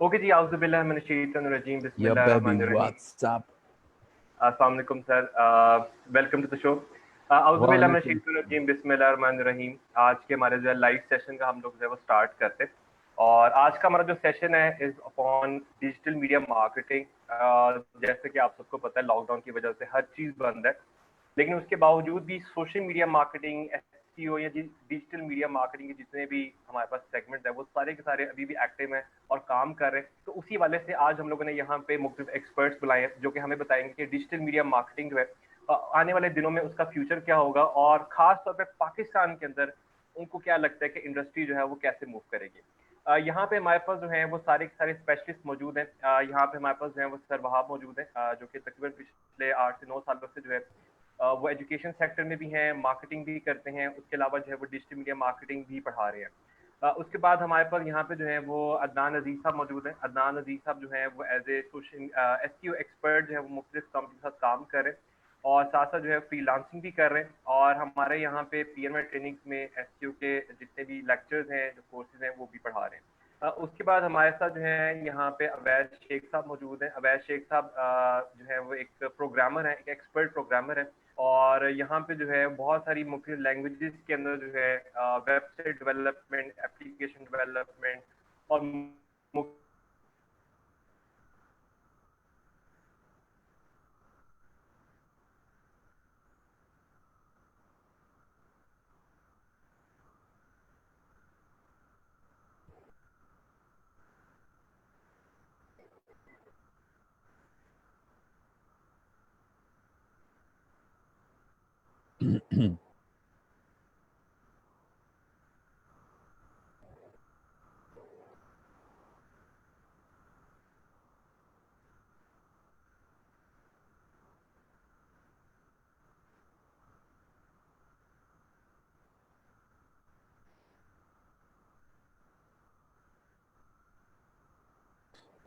Okay जी, आउज़ुबिल्लाहि मिनश्शैतानिर्रजीम, Yeah, baby, बिस्मिल्लाहिर्रहमानिर्रहीम। what's up? अस्सलाम वालेकुम सर, वेलकम टू द शो। आउज़ुबिल्लाहि वालेकुम सलाम। मिनश्शैतानिर्रजीम, बिस्मिल्लाहिर्रहमानिर्रहीम। आज के हमारे जो है लाइव सेशन का हम लोग जो है वो स्टार्ट करते हैं, और आज का हमारा जो सेशन है is upon digital media marketing. जैसे कि आप सबको पता है, लॉकडाउन की वजह से हर चीज़ बंद है, लेकिन उसके बावजूद भी सोशल मीडिया मार्केटिंग, एसईओ या डिजिटल मीडिया मार्केटिंग के जितने भी हमारे पास सेगमेंट है वो सारे के सारे अभी भी एक्टिव हैं और काम कर रहे हैं। तो उसी वाले से आज हम लोगों ने यहाँ पे मुख्तलिफ एक्सपर्ट्स बुलाए हैं जो कि हमें बताएंगे कि डिजिटल मीडिया मार्केटिंग जो है आने वाले दिनों में उसका फ्यूचर क्या होगा, और खास तौर पर पाकिस्तान के अंदर उनको क्या लगता है कि इंडस्ट्री जो है वो कैसे मूव करेगी। यहाँ पे हमारे पास जो है वो सारे के सारे स्पेशलिस्ट मौजूद हैं। यहाँ पे हमारे पास जो है वो सर वहाब मौजूद है, जो कि तकरीबन पिछले 8 से 9 सालों से जो है वो एजुकेशन सेक्टर में भी हैं, मार्केटिंग भी करते हैं, उसके अलावा जो है वो डिजिटल मीडिया मार्केटिंग भी पढ़ा रहे हैं। उसके बाद हमारे पास यहाँ पे जो है वो अदनान अजीज साहब मौजूद हैं। अदनान अजीज साहब जो है वो as a social SEO expert जो है वो मुख्तलिफ कंपनी के साथ काम कर रहे हैं, और साथ साथ जो है फ्रीलांसिंग भी कर रहे हैं। और हमारे यहाँ पे पीएनआई ट्रेनिंग में एसईओ के जितने भी लेक्चर्स हैं, जो कोर्सेज हैं, वो भी पढ़ा रहे हैं। उसके बाद हमारे साथ जो है यहाँ पे अवैध शेख साहब मौजूद हैं। अवैध शेख साहब जो है वो एक प्रोग्रामर है, एक एक्सपर्ट प्रोग्रामर है, और यहाँ पे जो है बहुत सारी मुख्य लैंग्वेजेस के अंदर जो है वेबसाइट डेवलपमेंट, एप्लीकेशन डेवलपमेंट और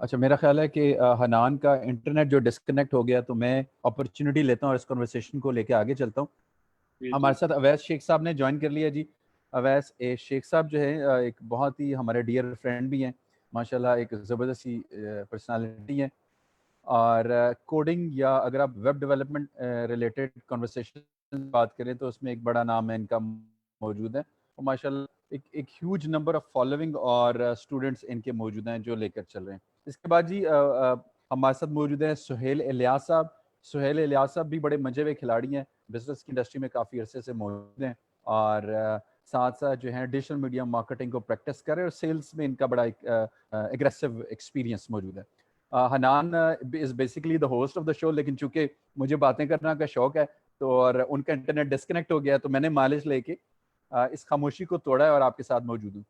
अच्छा, मेरा ख्याल है कि हनान का इंटरनेट जो डिस्कनेक्ट हो गया, तो मैं अपॉर्चुनिटी लेता हूँ और इस कन्वर्सेशन को लेके आगे चलता हूँ। हमारे साथ अवैस शेख साहब ने ज्वाइन कर लिया जी। अवैस शेख साहब जो है एक बहुत ही हमारे डियर फ्रेंड भी हैं, माशाल्लाह एक ज़बरदस्त सी पर्सनालिटी है। और कोडिंग या अगर आप वेब डेवलपमेंट रिलेटेड कन्वर्सेशन बात करें तो उसमें एक बड़ा नाम है इनका मौजूद है, और माशाल्लाह एक ह्यूज नंबर ऑफ फॉलोइंग और स्टूडेंट्स इनके मौजूद हैं जो लेकर चल रहे हैं। इसके बाद जी हमारे साथ मौजूद है सुहेल इलियास साहब। सुहेल इलियास साहब भी बड़े मजे हुए खिलाड़ी हैं, बिजनेस की इंडस्ट्री में काफ़ी अरसे से मौजूद हैं, और साथ साथ जो है डिजिटल मीडिया मार्केटिंग को प्रैक्टिस कर रहे हैं, और सेल्स में इनका बड़ा एग्रेसिव एक्सपीरियंस मौजूद है। Hanan is basically the host of the show, लेकिन चूंकि मुझे बातें करना का शौक है तो और उनका इंटरनेट डिस्कनेक्ट हो गया, तो मैंने माइलेज लेके इस खामोशी को तोड़ा है और आपके साथ मौजूद हूँ।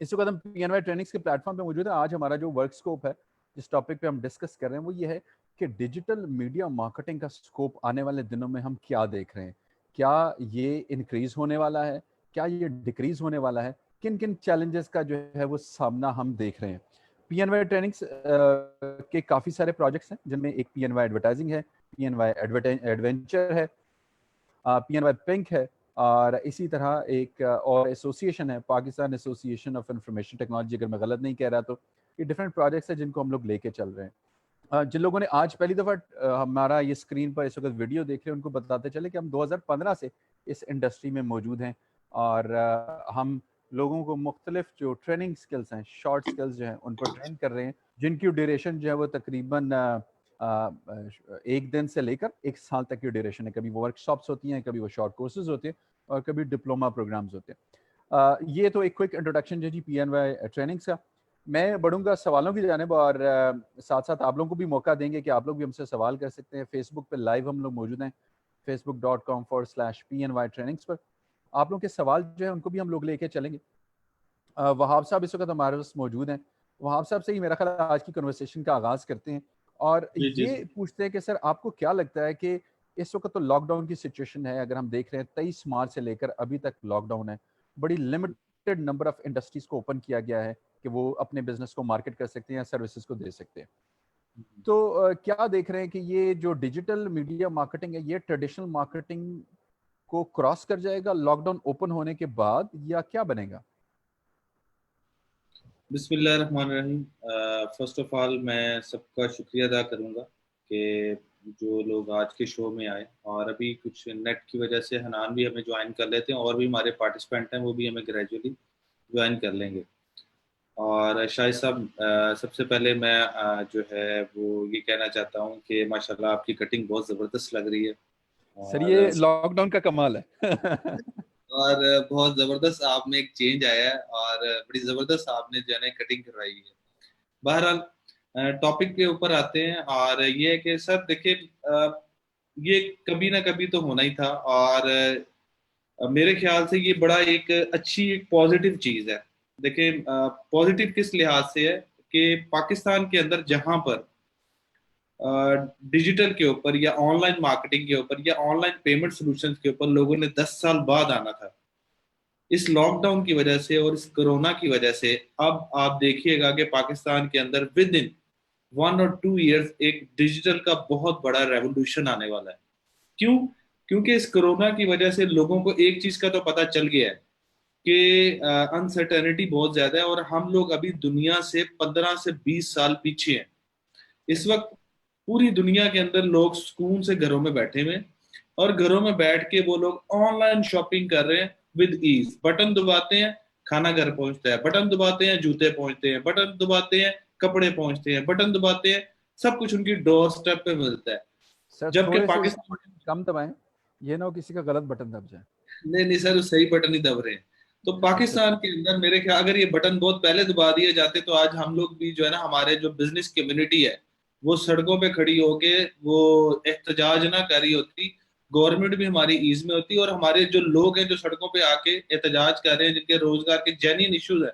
इस वक्त हम पीएनवाई ट्रेनिंग्स के प्लेटफॉर्म पे मौजूद है। आज हमारा जो वर्क स्कोप है, जिस टॉपिक पे हम डिस्कस कर रहे हैं, वो ये है कि डिजिटल मीडिया मार्केटिंग का स्कोप आने वाले दिनों में हम क्या देख रहे हैं। क्या ये इंक्रीज होने वाला है, क्या ये डिक्रीज होने वाला है, किन किन चैलेंजेस का जो है वो सामना हम देख रहे हैं। पीएनवाई ट्रेनिंग्स के काफ़ी सारे प्रोजेक्ट्स हैं, जिनमें एक पीएनवाई एडवर्टाइजिंग है, पीएनवाई एडवेंचर है, पीएनवाई पिंक है, और इसी तरह एक और एसोसिएशन है, Pakistan association of information technology, अगर मैं गलत नहीं कह रहा तो। ये डिफरेंट प्रोजेक्ट्स हैं जिनको हम लोग लेके चल रहे हैं। जिन लोगों ने आज पहली दफ़ा हमारा ये स्क्रीन पर इस वक्त वीडियो देख रहे हैं, उनको बताते चले कि हम 2015 से इस इंडस्ट्री में मौजूद हैं, और हम लोगों को मुख्तलिफ जो ट्रेनिंग स्किल्स हैं, शॉर्ट स्किल्स जो हैं, उन पर ट्रेन कर रहे हैं, जिनकी ड्यूरेशन जो है वो तकरीबन 1 दिन से लेकर 1 साल तक की ड्यूरेशन है। कभी वो वर्कशॉप्स होती हैं, कभी वो शॉर्ट कोर्सेज होते हैं, और कभी डिप्लोमा प्रोग्राम्स होते हैं। ये तो एक क्विक इंट्रोडक्शन है जी पीएनवाई ट्रेनिंग्स का। मैं बढ़ूंगा सवालों की जानिब, और साथ साथ आप लोगों को भी मौका देंगे कि आप लोग भी हमसे सवाल कर सकते हैं। फेसबुक पे लाइव हम लोग मौजूद हैं, facebook.com/pny trainings पर। आप लोग के सवाल जो है उनको भी हम लोग लेके चलेंगे। वहाब साहब इस वक्त हमारे पास मौजूद हैं। वहाब साहब से ही मेरा ख्याल आज की कन्वर्सेशन का आगाज़ करते हैं, और ये पूछते हैं कि सर आपको क्या लगता है कि इस वक्त तो लॉकडाउन की सिचुएशन है, अगर हम देख रहे हैं 23 मार्च से लेकर अभी तक लॉकडाउन है, बड़ी लिमिटेड नंबर ऑफ इंडस्ट्रीज को ओपन किया गया है कि वो अपने बिजनेस को मार्केट कर सकते हैं या सर्विसेज को दे सकते हैं। तो क्या देख रहे हैं कि ये जो डिजिटल मीडिया मार्केटिंग है, ये ट्रेडिशनल मार्केटिंग को क्रॉस कर जाएगा लॉकडाउन ओपन होने के बाद, या क्या बनेगा? बिस्मिल्लाहिर्रहमानिर्रहीम। फर्स्ट ऑफ ऑल मैं सबका शुक्रिया अदा करूँगा कि जो लोग आज के शो में आए, और अभी कुछ नेट की वजह से हनान भी हमें ज्वाइन कर लेते हैं, और भी हमारे पार्टिसिपेंट हैं वो भी हमें ग्रेजुअली ज्वाइन कर लेंगे। और शाहिद साहब, सबसे पहले मैं जो है वो ये कहना चाहता हूँ कि माशाल्लाह आपकी कटिंग बहुत ज़बरदस्त लग रही है, सर ये और लॉकडाउन का कमाल है। और बहुत ज़बरदस्त आप में एक चेंज आया है, और बड़ी ज़बरदस्त आपने जो है ना कटिंग करवाई है। बहरहाल टॉपिक के ऊपर आते हैं, और ये है कि सर देखिए, ये कभी ना कभी तो होना ही था, और मेरे ख्याल से ये बड़ा एक अच्छी एक पॉजिटिव चीज़ है। देखिए, पॉजिटिव किस लिहाज से है कि पाकिस्तान के अंदर जहां पर डिजिटल के ऊपर या ऑनलाइन मार्केटिंग के ऊपर या ऑनलाइन पेमेंट सॉल्यूशंस के ऊपर लोगों ने 10 साल बाद आना था, इस लॉकडाउन की वजह से और इस कोरोना की वजह से अब आप देखिएगा कि पाकिस्तान के अंदर विद इन 1 और 2 इयर्स एक डिजिटल का बहुत बड़ा रेवोल्यूशन आने वाला है। क्यों? क्योंकि इस कोरोना की वजह से लोगों को एक चीज का तो पता चल गया है कि अनसर्टेनिटी बहुत ज्यादा है, और हम लोग अभी दुनिया से 15 से 20 साल पीछे हैं। इस वक्त पूरी दुनिया के अंदर लोग सुकून से घरों में बैठे हुए हैं, और घरों में बैठ के वो लोग ऑनलाइन शॉपिंग कर रहे हैं विद ईज। बटन दबाते हैं, खाना घर पहुंचता है, बटन दबाते हैं, जूते पहुंचते हैं, बटन दबाते हैं, कपड़े पहुंचते हैं, बटन दबाते हैं, सब कुछ उनकी डोर स्टेप पे मिलता है। सर जबकि थोड़े से इसको पाकिस्तान, बटन कम दबाएं, ये ना हो किसी का गलत बटन दब जाए। नहीं नहीं सर, सही बटन ही दब रहे हैं। तो अच्छा। पाकिस्तान के अंदर मेरे ख्याल अगर ये बटन बहुत पहले दबा दिए जाते तो आज हम लोग भी जो है ना, हमारे जो बिजनेस कम्युनिटी है वो सड़कों पे खड़ी होके वो एहतजाज ना कर रही होती, गवर्नमेंट भी हमारी ईज में होती, और हमारे जो लोग हैं जो सड़कों पे आके एहतजाज कर रहे हैं, जिनके रोजगार के जेन्युइन इश्यूज है,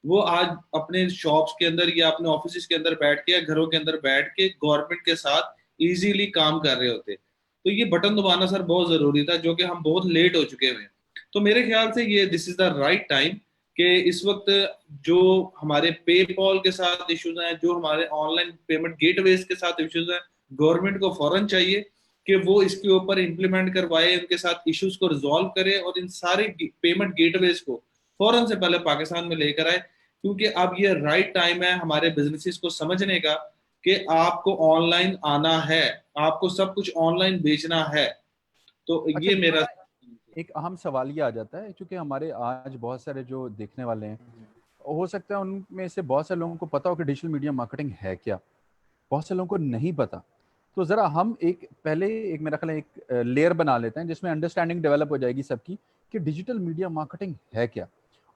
वो आज अपने शॉप्स के अंदर या अपने ऑफिस के अंदर बैठ के या घरों के अंदर बैठ के गवर्नमेंट के साथ इजीली काम कर रहे होते। तो ये बटन दबाना सर बहुत जरूरी था, जो कि हम बहुत लेट हो चुके हैं। तो मेरे ख्याल से ये this is the right time कि इस वक्त जो हमारे पेपॉल के साथ इश्यूज हैं, जो हमारे ऑनलाइन पेमेंट गेटवेज के साथ इश्यूज हैं, गवर्नमेंट को फौरन चाहिए कि वो इसके ऊपर इंप्लीमेंट करवाए, उनके साथ इश्यूज को रिजॉल्व करे, और इन सारे पेमेंट गेटवेज को फौरन से पहले पाकिस्तान में लेकर आए। क्योंकि अब ये राइट टाइम है हमारे बिजनेसेस को समझने का कि आपको ऑनलाइन आना है, आपको सब कुछ ऑनलाइन बेचना है। तो अच्छा, ये मेरा एक अहम सवाल ये आ जाता है, क्योंकि हमारे आज बहुत सारे जो देखने वाले हैं, हो सकता है उनमें से बहुत सारे लोगों को पता हो कि डिजिटल मीडिया मार्केटिंग है क्या, बहुत से लोगों को नहीं पता। तो ज़रा हम एक पहले एक मेरा ख्याल है एक लेयर बना लेते हैं जिसमें अंडरस्टैंडिंग डेवलप हो जाएगी सबकी कि डिजिटल मीडिया मार्केटिंग है क्या।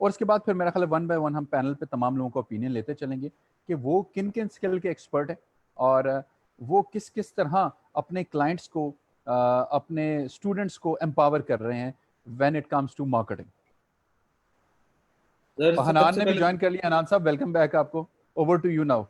और उसके बाद फिर मेरा ख्याल है वन बाय वन हम पैनल पे तमाम लोगों का ओपिनियन लेते चलेंगे कि वो किन किन स्किल के एक्सपर्ट हैं, और वो किस किस तरह अपने क्लाइंट्स को अपने स्टूडेंट्स को एम्पावर कर रहे हैं when it comes to marketing. Sir Hanan सबसे ने भी पहले, ज्वाइन कर लिया। हनान साहब वेलकम बैक आपको। Over to you now.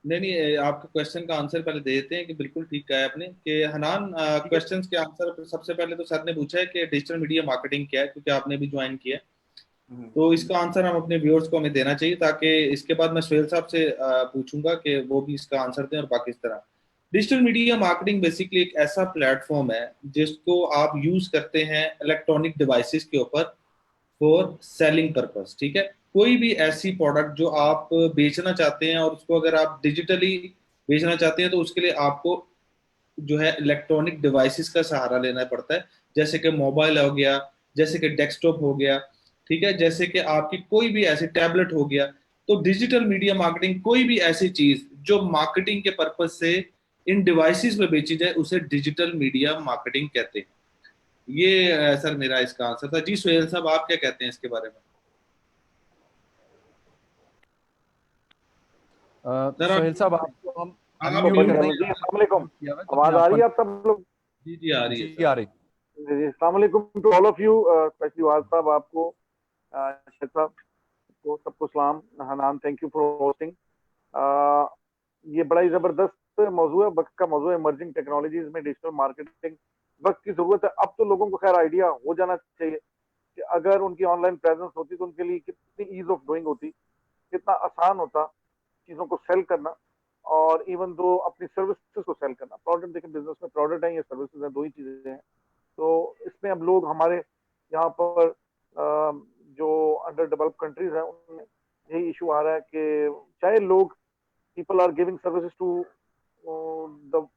नहीं नहीं, आपके क्वेश्चन का आंसर पहले दे देते हैं कि बिल्कुल ठीक कहा है आपने कि हनान, ठीक है। क्वेश्चंस के आंसर सबसे पहले तो सर ने पूछा है कि डिजिटल मीडिया मार्केटिंग क्या है, क्योंकि आपने भी ज्वाइन किया है। तो इसका आंसर हम अपने व्यूअर्स को हमें देना चाहिए, ताकि इसके बाद मैं सुहेल साहब से पूछूंगा कि वो भी इसका आंसर दें, और बाकी इस तरह डिजिटल मीडिया मार्केटिंग बेसिकली एक ऐसा प्लेटफॉर्म है जिसको आप यूज करते हैं इलेक्ट्रॉनिक डिवाइसेस के ऊपर फॉर सेलिंग पर्पस। ठीक है, कोई भी ऐसी प्रोडक्ट जो आप बेचना चाहते हैं और उसको अगर आप डिजिटली बेचना चाहते हैं, तो उसके लिए आपको जो है इलेक्ट्रॉनिक डिवाइसेस का सहारा लेना पड़ता है, जैसे कि मोबाइल हो गया, जैसे कि डेस्कटॉप हो गया, ठीक है, जैसे कि आपकी कोई भी ऐसी टैबलेट हो गया। तो डिजिटल मीडिया मार्केटिंग कोई भी ऐसी चीज जो मार्केटिंग के पर्पज से इन डिवाइसेस में बेची जाए, उसे डिजिटल मीडिया मार्केटिंग कहते हैं। ये सर मेरा इसका आंसर था जी। सुहेल साहब आप क्या कहते हैं इसके बारे में? सर सोहेल साहब आपको हम आप तो अनम्यूट म्यूट बंद नहीं कर नहीं जी। कर कर अस्सलाम रहे। वालेकुम। म्यूट किया हुआ है, तो अपने आवाज आ आप रही बंद है आप सब लोग? जी जी आ रही है जी सर। आ रही। जी जी, अस्सलाम वालेकुम to all of you, specially वाज साहब आपको, शेख साहब को, सबको सलाम। Hanan, thank you for hosting. ये बड़ा ही जबरदस्त मौजू है, वक्त का मौजू है, इमर्जिंग टेक्नोलॉजीज में डिजिटल मार्केटिंग। वक्त की जरूरत है। अब तो लोगों को खैर आइडिया हो जाना चाहिए कि अगर उनकी ऑनलाइन प्रेजेंस होती तो उनके लिए कितनी ईज ऑफ डूइंग होती, कितना आसान होता चीजों को सेल करना, और इवन दो अपनी सर्विसेज को सेल करना। प्रोडक्ट देखें, बिजनेस में प्रोडक्ट है या सर्विसेज है, दो ही चीजें हैं। तो इसमें अब लोग हमारे यहाँ पर जो अंडर डेवलप कंट्रीज हैं उनमें यही इशू आ रहा है कि चाहे लोग people are giving services to the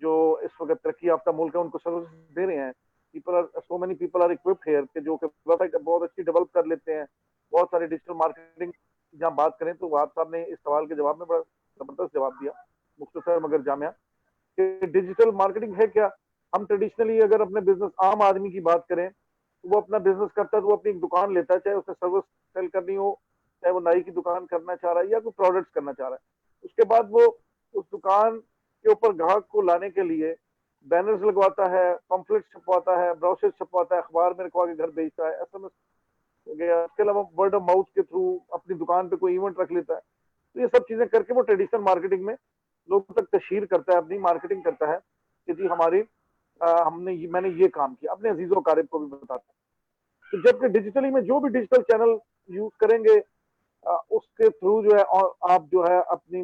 जो इस वक्त तरक्की याफ्ता मुल्क है उनको सर्विसेज दे रहे हैं। People are so many people are equipped here कि जो वेबसाइट बहुत अच्छी डेवलप कर लेते हैं, बहुत सारे डिजिटल मार्केटिंग की जहाँ बात करें तो वहाब साहब ने इस सवाल के जवाब में बड़ा जबरदस्त जवाब दिया, मुख्तसर मगर जामिया, कि डिजिटल मार्केटिंग है क्या। हम ट्रेडिशनली अगर अपने बिजनेस आम आदमी की बात करें तो वो अपना बिजनेस करता है तो वो अपनी एक दुकान लेता है, चाहे उसे सर्विस सेल करनी हो, चाहे वो नाई की दुकान करना चाह रहा है या कोई प्रोडक्ट्स करना चाह रहा है। उसके बाद वो उस दुकान के ऊपर ग्राहक को लाने के लिए बैनर्स लगवाता है, पम्फलेट्स छपवाता है, ब्रोशर्स छपवाता है, अखबार में रखवा के घर भेजता है, एसएमएस हो गया, इसके अलावा वर्ड ऑफ माउथ के थ्रू अपनी दुकान पे कोई इवेंट रख लेता है। तो ये सब चीजें करके वो ट्रेडिशनल मार्केटिंग में लोगों तक तशहीर करता है, अपनी मार्केटिंग करता है कि जी हमारी मैंने ये काम किया, अपने अजीजों कारिब को भी बताता है। तो जबकि डिजिटली में जो भी डिजिटल चैनल यूज करेंगे उसके थ्रू जो है और आप जो है अपनी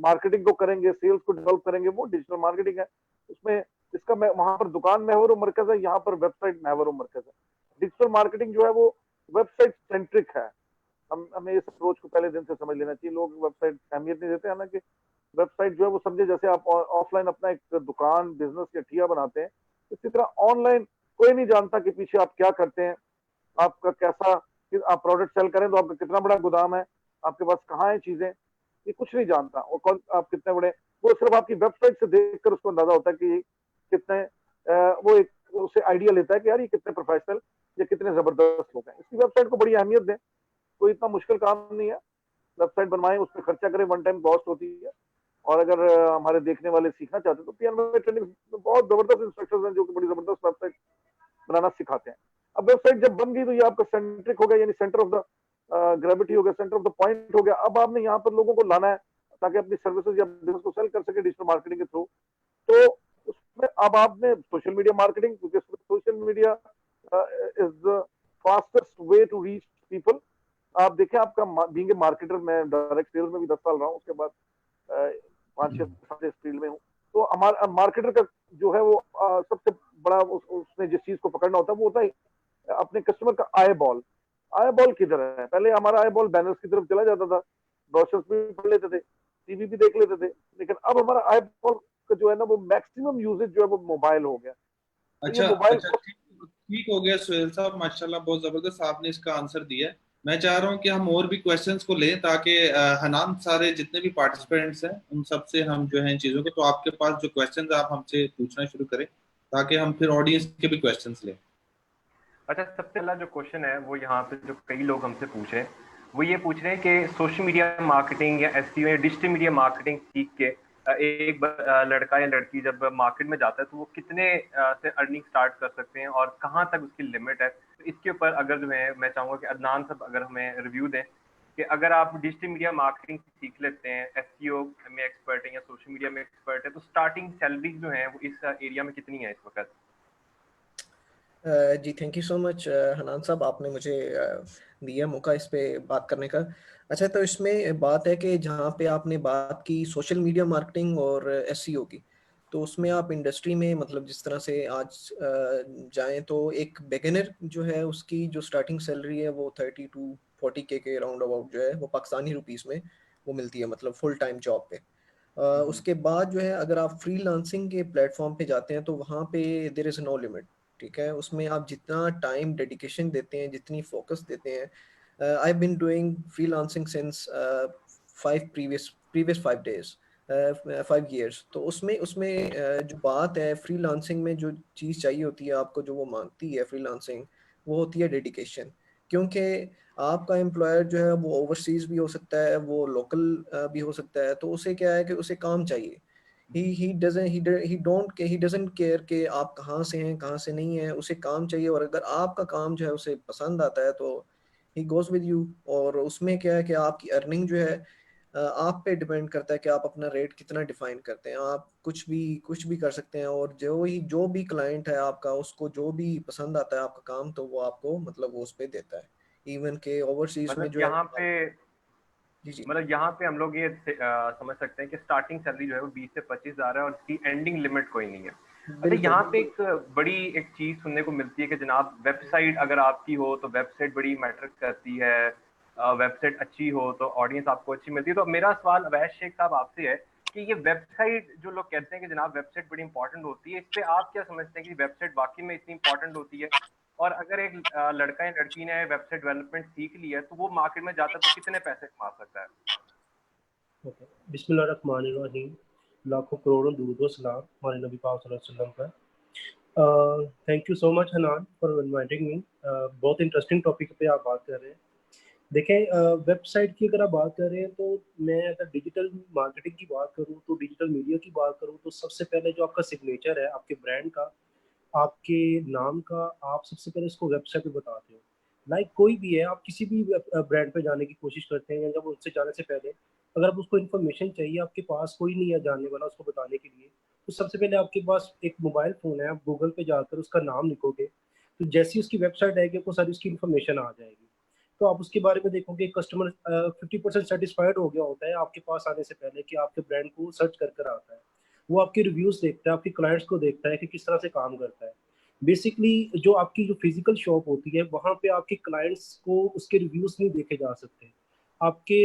मार्केटिंग को करेंगे, सेल्स को डेवलप करेंगे, वो डिजिटल मार्केटिंग है। उसमें इसका वहां पर दुकान महवर मरकज है, यहाँ पर वेबसाइट महवर मरकज है। डिजिटल मार्केटिंग जो है वो वेबसाइट सेंट्रिक है। हमें इस अप्रोच को पहले दिन से समझ लेना चाहिए। लोग वेबसाइट अहमियत नहीं देते हैं ना, कि वेबसाइट जो है वो समझे जैसे आप ऑफलाइन अपना एक दुकान बिजनेस या ठिया बनाते हैं, इसी तरह ऑनलाइन कोई नहीं जानता कि पीछे आप क्या करते हैं, आपका कैसा, आप प्रोडक्ट सेल करें तो आपका कितना बड़ा गोदाम है, आपके पास कहाँ है चीजें, ये कुछ नहीं जानता। और कौन आप कितने बड़े, वो सिर्फ आपकी वेबसाइट से देखकर उसको अंदाजा होता है कि कितने वो एक उसे आइडिया लेता है कि यार ये कितने प्रोफेशनल या कितने जबरदस्त लोग हैं। इसकी वेबसाइट को बड़ी अहमियत दें, कोई इतना मुश्किल काम नहीं है। वेबसाइट बनवाएं, उस पर खर्चा करें, वन टाइम कॉस्ट होती है। और अगर हमारे देखने वाले सीखना चाहते हैं तो पीएनबी ट्रेनिंग में बहुत जबरदस्त इंस्ट्रक्टर्स हैं जो कि बड़ी जबरदस्त वेबसाइट बनाना सिखाते हैं। अब वेबसाइट जब बन गई तो ये आपका सेंट्रिक हो गया, यानी सेंटर ऑफ द ग्रेविटी हो गया, सेंटर ऑफ द पॉइंट हो गया। अब आपने यहाँ पर लोगों को लाना है ताकि अपनी सर्विसेज या बिजनेस को सेल कर सके डिजिटल मार्केटिंग के थ्रू। तो उसमें अब आपने सोशल मीडिया मार्केटिंग, क्योंकि social media is the fastest way to reach people. आप देखें, आपका बीइंग ए मार्केटर, मैं डायरेक्ट सेल्स में भी 10 साल रहा हूँ, उसके बाद 5-6 साल इस फील्ड में हूँ। तो हमारा मार्केटर का जो है वो सबसे बड़ा उसने जिस चीज को पकड़ना होता है वो होता है अपने कस्टमर का आई बॉल। आई बॉल किधर है? पहले हमारा आई बॉल बैनर्स की तरफ चला जाता था, ब्रोशर्स भी पढ़ लेते थे, टीवी भी देख लेते थे, लेकिन अब हमारा आई बॉल का जो है ना वो मैक्सिमम यूजेज जो है वो मोबाइल हो गया। तो अच्छा ये मोबाइल अच्छा, ठीक हो गया सुहेल साहब, माशाल्लाह बहुत जबरदस्त आपने इसका आंसर दिया है। मैं चाह रहा हूँ कि हम और भी क्वेश्चंस को लें ताकि हनान सारे जितने भी पार्टिसिपेंट्स हैं उन सब से हम जो है इन चीज़ों को, तो आपके पास जो क्वेश्चंस आप हमसे पूछना शुरू करें ताकि हम फिर ऑडियंस के भी क्वेश्चंस लें। अच्छा, सबसे पहला जो क्वेश्चन है वो यहाँ पे जो कई लोग हमसे पूछ रहे हैं वो ये पूछ रहे हैं कि सोशल मीडिया मार्केटिंग या एसईओ या डिजिटल मीडिया मार्केटिंग सीख के एक लड़का या लड़की जब मार्केट में जाता है तो वो कितने से अर्निंग स्टार्ट कर सकते हैं और कहाँ तक उसकी लिमिट है। तो इसके ऊपर अगर जो है मैं चाहूँगा कि अदनान साहब अगर हमें रिव्यू दें कि अगर आप डिजिटल मीडिया मार्केटिंग सीख लेते हैं, एसईओ में एक्सपर्ट हैं या सोशल मीडिया में एक्सपर्ट है, तो स्टार्टिंग सैलरी जो है वो इस एरिया में कितनी है इस वक्त? जी thank you so much Hanan साहब, आपने मुझे दिया मौका इस पे बात करने का। अच्छा, तो इसमें बात है कि जहाँ पे आपने बात की सोशल मीडिया मार्केटिंग और एसईओ की, तो उसमें आप इंडस्ट्री में मतलब जिस तरह से आज जाएं तो एक बिगिनर जो है उसकी जो स्टार्टिंग सैलरी है वो 30 to 40 के राउंड अबाउट जो है वो पाकिस्तानी रुपीस में वो मिलती है, मतलब फुल टाइम जॉब पे। उसके बाद जो है अगर आप फ्रीलांसिंग के प्लेटफॉर्म पे जाते हैं तो वहाँ पे देयर इज़ नो लिमिट। ठीक है, उसमें आप जितना टाइम डेडिकेशन देते हैं, जितनी फोकस देते हैं। I been doing freelancing since 5 years। तो उसमें उसमें जो बात है फ्रीलांसिंग में जो चीज़ चाहिए होती है आपको, जो वो मांगती है फ्रीलांसिंग, वो होती है डेडिकेशन। क्योंकि आपका एम्प्लॉयर जो है वो ओवरसीज भी हो सकता है, वो लोकल भी हो सकता है, तो उसे क्या है कि उसे काम चाहिए। he doesn't care कि आप कहाँ से हैं कहाँ से नहीं हैं, उसे काम चाहिए। और अगर आपका काम जो है उसे पसंद आता है तो he goes with you। और उसमें क्या है कि आपकी अर्निंग जो है आप पे डिपेंड करता है कि आप अपना रेट कितना डिफाइन करते हैं। आप कुछ भी कर सकते हैं, और जो भी क्लाइंट है आपका, उसको जो भी पसंद आता है आपका काम, तो वो आपको मतलब वो उस पे देता है। इवन के ओवरसीज में मतलब जो है यहाँ पे जी जी मतलब यहाँ पे हम लोग ये समझ सकते हैं कि स्टार्टिंग सैलरी जो है वो 20 से 25 हज़ार है और इसकी एंडिंग लिमिट कोई नहीं है। अच्छा, बिल्कुल यहाँ पे बिल्कुल। एक बड़ी एक चीज सुनने को मिलती है कि जनाब वेबसाइट अगर आपकी हो तो वेबसाइट बड़ी मैटर करती है, वेबसाइट अच्छी हो तो ऑडियंस आपको अच्छी मिलती है। तो मेरा सवाल अवैश शेख साहब आपसे है कि ये वेबसाइट जो लोग कहते हैं कि जनाब वेबसाइट बड़ी इंपॉर्टेंट होती है, इस पे आप क्या समझते हैं कि वेबसाइट वाकई में इतनी इंपॉर्टेंट होती है? और अगर एक लड़का या लड़की ने वेबसाइट डेवलपमेंट सीख ली है तो वो मार्केट में जाता है तो कितने पैसे कमा सकता है? ओके, बिस्मिल्लाहिर्रहमानिर्रहीम। लाखों करोड़ों दुरूद सलाम हमारे नबी पाक सल्लल्लाहु अलैहि वसल्लम पर। Thank you so much Hanan for inviting me. बहुत इंटरेस्टिंग टॉपिक पे आप बात कर रहे हैं। देखें, वेबसाइट की अगर आप बात कर रहे हैं तो मैं अगर डिजिटल मार्केटिंग की बात करूं तो डिजिटल मीडिया की बात करूं तो सबसे पहले जो आपका सिग्नेचर है आपके ब्रांड का, आपके नाम का, आप सबसे पहले इसको वेबसाइट पे बताते हो। लाइक कोई भी है, आप किसी भी ब्रांड पे जाने की कोशिश करते हैं या जब उससे जाने से पहले अगर आप उसको इन्फॉर्मेशन चाहिए, आपके पास कोई नहीं है जानने वाला उसको बताने के लिए, तो सबसे पहले आपके पास एक मोबाइल फ़ोन है, आप गूगल पे जाकर उसका नाम लिखोगे तो जैसी उसकी वेबसाइट आएगी आपको सारी उसकी इन्फॉर्मेशन आ जाएगी। तो आप उसके बारे में देखोगे कस्टमर 50% सेटिस्फाइड हो गया होता है आपके पास आने से पहले कि आपके ब्रांड को सर्च कर कर आता है। वो आपके रिव्यूज़ देखता है, आपके क्लाइंट्स को देखता है कि किस तरह से काम करता है। बेसिकली जो आपकी जो फिजिकल शॉप होती है वहाँ पे आपके क्लाइंट्स को उसके रिव्यूज़ नहीं देखे जा सकते। आपके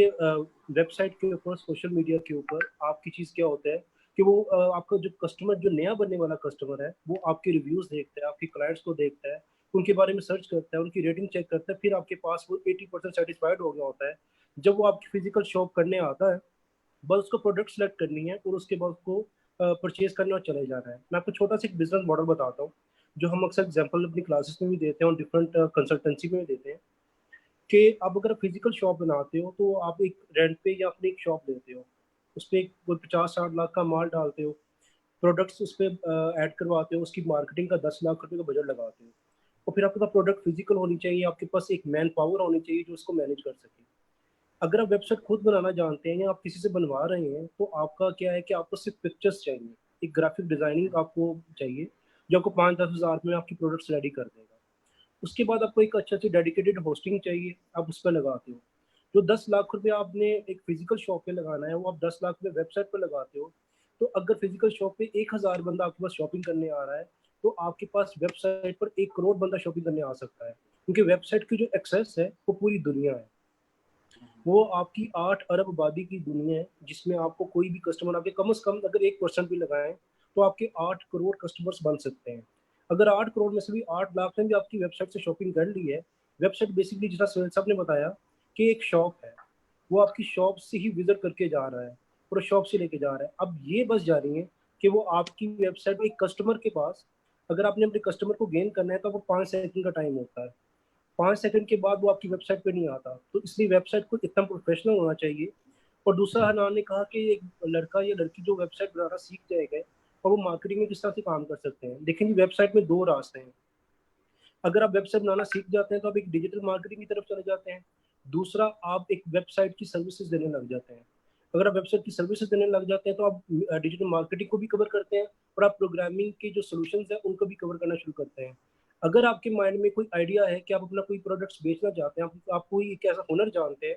वेबसाइट के ऊपर, सोशल मीडिया के ऊपर आपकी चीज़ क्या होता है कि वो आपका जो कस्टमर, जो नया बनने वाला कस्टमर है, वो आपके रिव्यूज़ देखता है, आपके क्लाइंट्स को देखता है, उनके बारे में सर्च करता है, उनकी रेटिंग चेक करता है, फिर आपके पास वो 80% सेटिस्फाइड हो गया होता है। जब वो आपकी फिजिकल शॉप करने आता है, बस उसको प्रोडक्ट सेलेक्ट करनी है और उसके बाद उसको परचेज करने और चले जाना है। मैं आपको छोटा सा एक बिजनेस मॉडल बताता हूँ, जो हम अक्सर एग्जाम्पल अपनी क्लासेस में भी देते हैं और डिफरेंट कंसल्टेंसी में भी देते हैं कि आप अगर फिजिकल शॉप बनाते हो तो आप एक रेंट पे या अपनी एक शॉप लेते हो, उस पर कोई 50-60 लाख का माल डालते हो, प्रोडक्ट्स उस पर ऐड करवाते हो, उसकी मार्केटिंग का 10 लाख रुपए का बजट लगाते हो, और फिर आपके पास प्रोडक्ट फिजिकल होनी चाहिए, आपके पास एक मैन पावर होनी चाहिए जो उसको मैनेज कर सके। अगर आप वेबसाइट खुद बनाना जानते हैं या आप किसी से बनवा रहे हैं तो आपका क्या है कि आपको सिर्फ पिक्चर्स चाहिए, एक ग्राफिक डिजाइनिंग आपको चाहिए जो आपको 5-10 हज़ार में आपकी प्रोडक्ट्स रेडी कर देगा। उसके बाद आपको एक अच्छा सी डेडिकेटेड होस्टिंग चाहिए, आप उस पर लगाते हो। जो 10 लाख रुपए आपने एक फिजिकल शॉप पे लगाना है वो आप 10 लाख रुपए वेबसाइट पर लगाते हो। तो अगर फिजिकल शॉप पे 1000 बंदा आपके पास शॉपिंग करने आ रहा है तो आपके पास वेबसाइट पर 1 करोड़ बंदा शॉपिंग करने आ सकता है, क्योंकि वेबसाइट की जो एक्सेस है वो पूरी दुनिया है। वो आपकी 8 अरब आबादी की दुनिया है जिसमें आपको कोई भी कस्टमर, आपके कम से कम अगर 1% भी लगाएं तो आपके 8 करोड़ कस्टमर्स बन सकते हैं। अगर 8 करोड़ में से भी 8 लाख ने भी आपकी वेबसाइट से शॉपिंग कर ली है, वेबसाइट बेसिकली जितना सुहेल साहब ने बताया कि एक शॉप है, वो आपकी शॉप से ही विजिट करके जा रहा है और शॉप से लेके जा रहा है। अब ये बस जा रही है कि वो आपकी वेबसाइट एक कस्टमर के पास, अगर आपने अपने कस्टमर को गेन करना है तो वो 5 सेकंड का टाइम होता है, 5 सेकंड के बाद वो आपकी वेबसाइट पे नहीं आता। तो इसलिए वेबसाइट को इतना प्रोफेशनल होना चाहिए। और दूसरा, हनान ने कहा कि एक लड़का या लड़की जो वेबसाइट बनाना सीख जाएगा और वो मार्केटिंग में किस तरह से काम कर सकते हैं। देखिए जी, वेबसाइट में 2 रास्ते हैं। अगर आप वेबसाइट बनाना सीख जाते हैं तो आप एक डिजिटल मार्केटिंग की तरफ चले जाते हैं। दूसरा, आप एक वेबसाइट की सर्विसेज देने लग जाते हैं। अगर आप वेबसाइट की सर्विसेज देने लग जाते हैं तो आप डिजिटल मार्केटिंग को भी कवर करते हैं और आप प्रोग्रामिंग के जो सोल्यूशंस हैं उनको भी कवर करना शुरू करते हैं। अगर आपके माइंड में कोई आइडिया है कि आप अपना कोई प्रोडक्ट्स बेचना चाहते हैं, आप कोई एक ऐसा हुनर जानते हैं,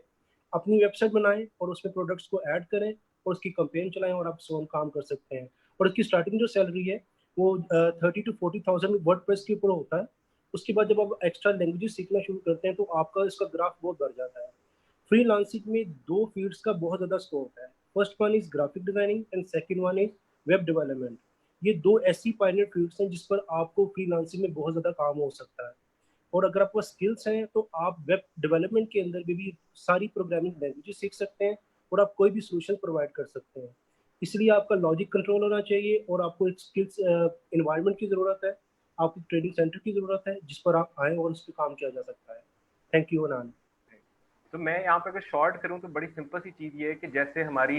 अपनी वेबसाइट बनाएं और उसमें प्रोडक्ट्स को ऐड करें और उसकी कंपेन चलाएं और आप उसमें काम कर सकते हैं। और उसकी स्टार्टिंग जो सैलरी है वो 30 to 40,000 वर्डप्रेस के ऊपर होता है। उसके बाद जब आप एक्स्ट्रा लैंग्वेजेस सीखना शुरू करते हैं तो आपका इसका ग्राफ बहुत बढ़ जाता है। फ्रीलांसिंग में 2 फील्ड्स का बहुत ज़्यादा स्कोप है। First one is graphic designing and second one is web development. ये 2 ऐसी पायनियर फील्ड्स हैं जिस पर आपको फ्रीलांसिंग में बहुत ज़्यादा काम हो सकता है। और अगर आपको स्किल्स हैं तो आप वेब डेवलपमेंट के अंदर भी सारी प्रोग्रामिंग लैंग्वेजेस सीख सकते हैं और आप कोई भी सोल्यूशन प्रोवाइड कर सकते हैं। इसलिए आपका लॉजिक कंट्रोल होना चाहिए और आपको एक स्किल्स इन्वायरमेंट की ज़रूरत है, आपको ट्रेनिंग सेंटर की ज़रूरत है जिस पर आप आएँ और उस पर काम किया जा सकता है। Thank you Anan. तो मैं यहाँ पे अगर शॉर्ट करूँ तो बड़ी सिंपल सी चीज़ ये है कि जैसे हमारी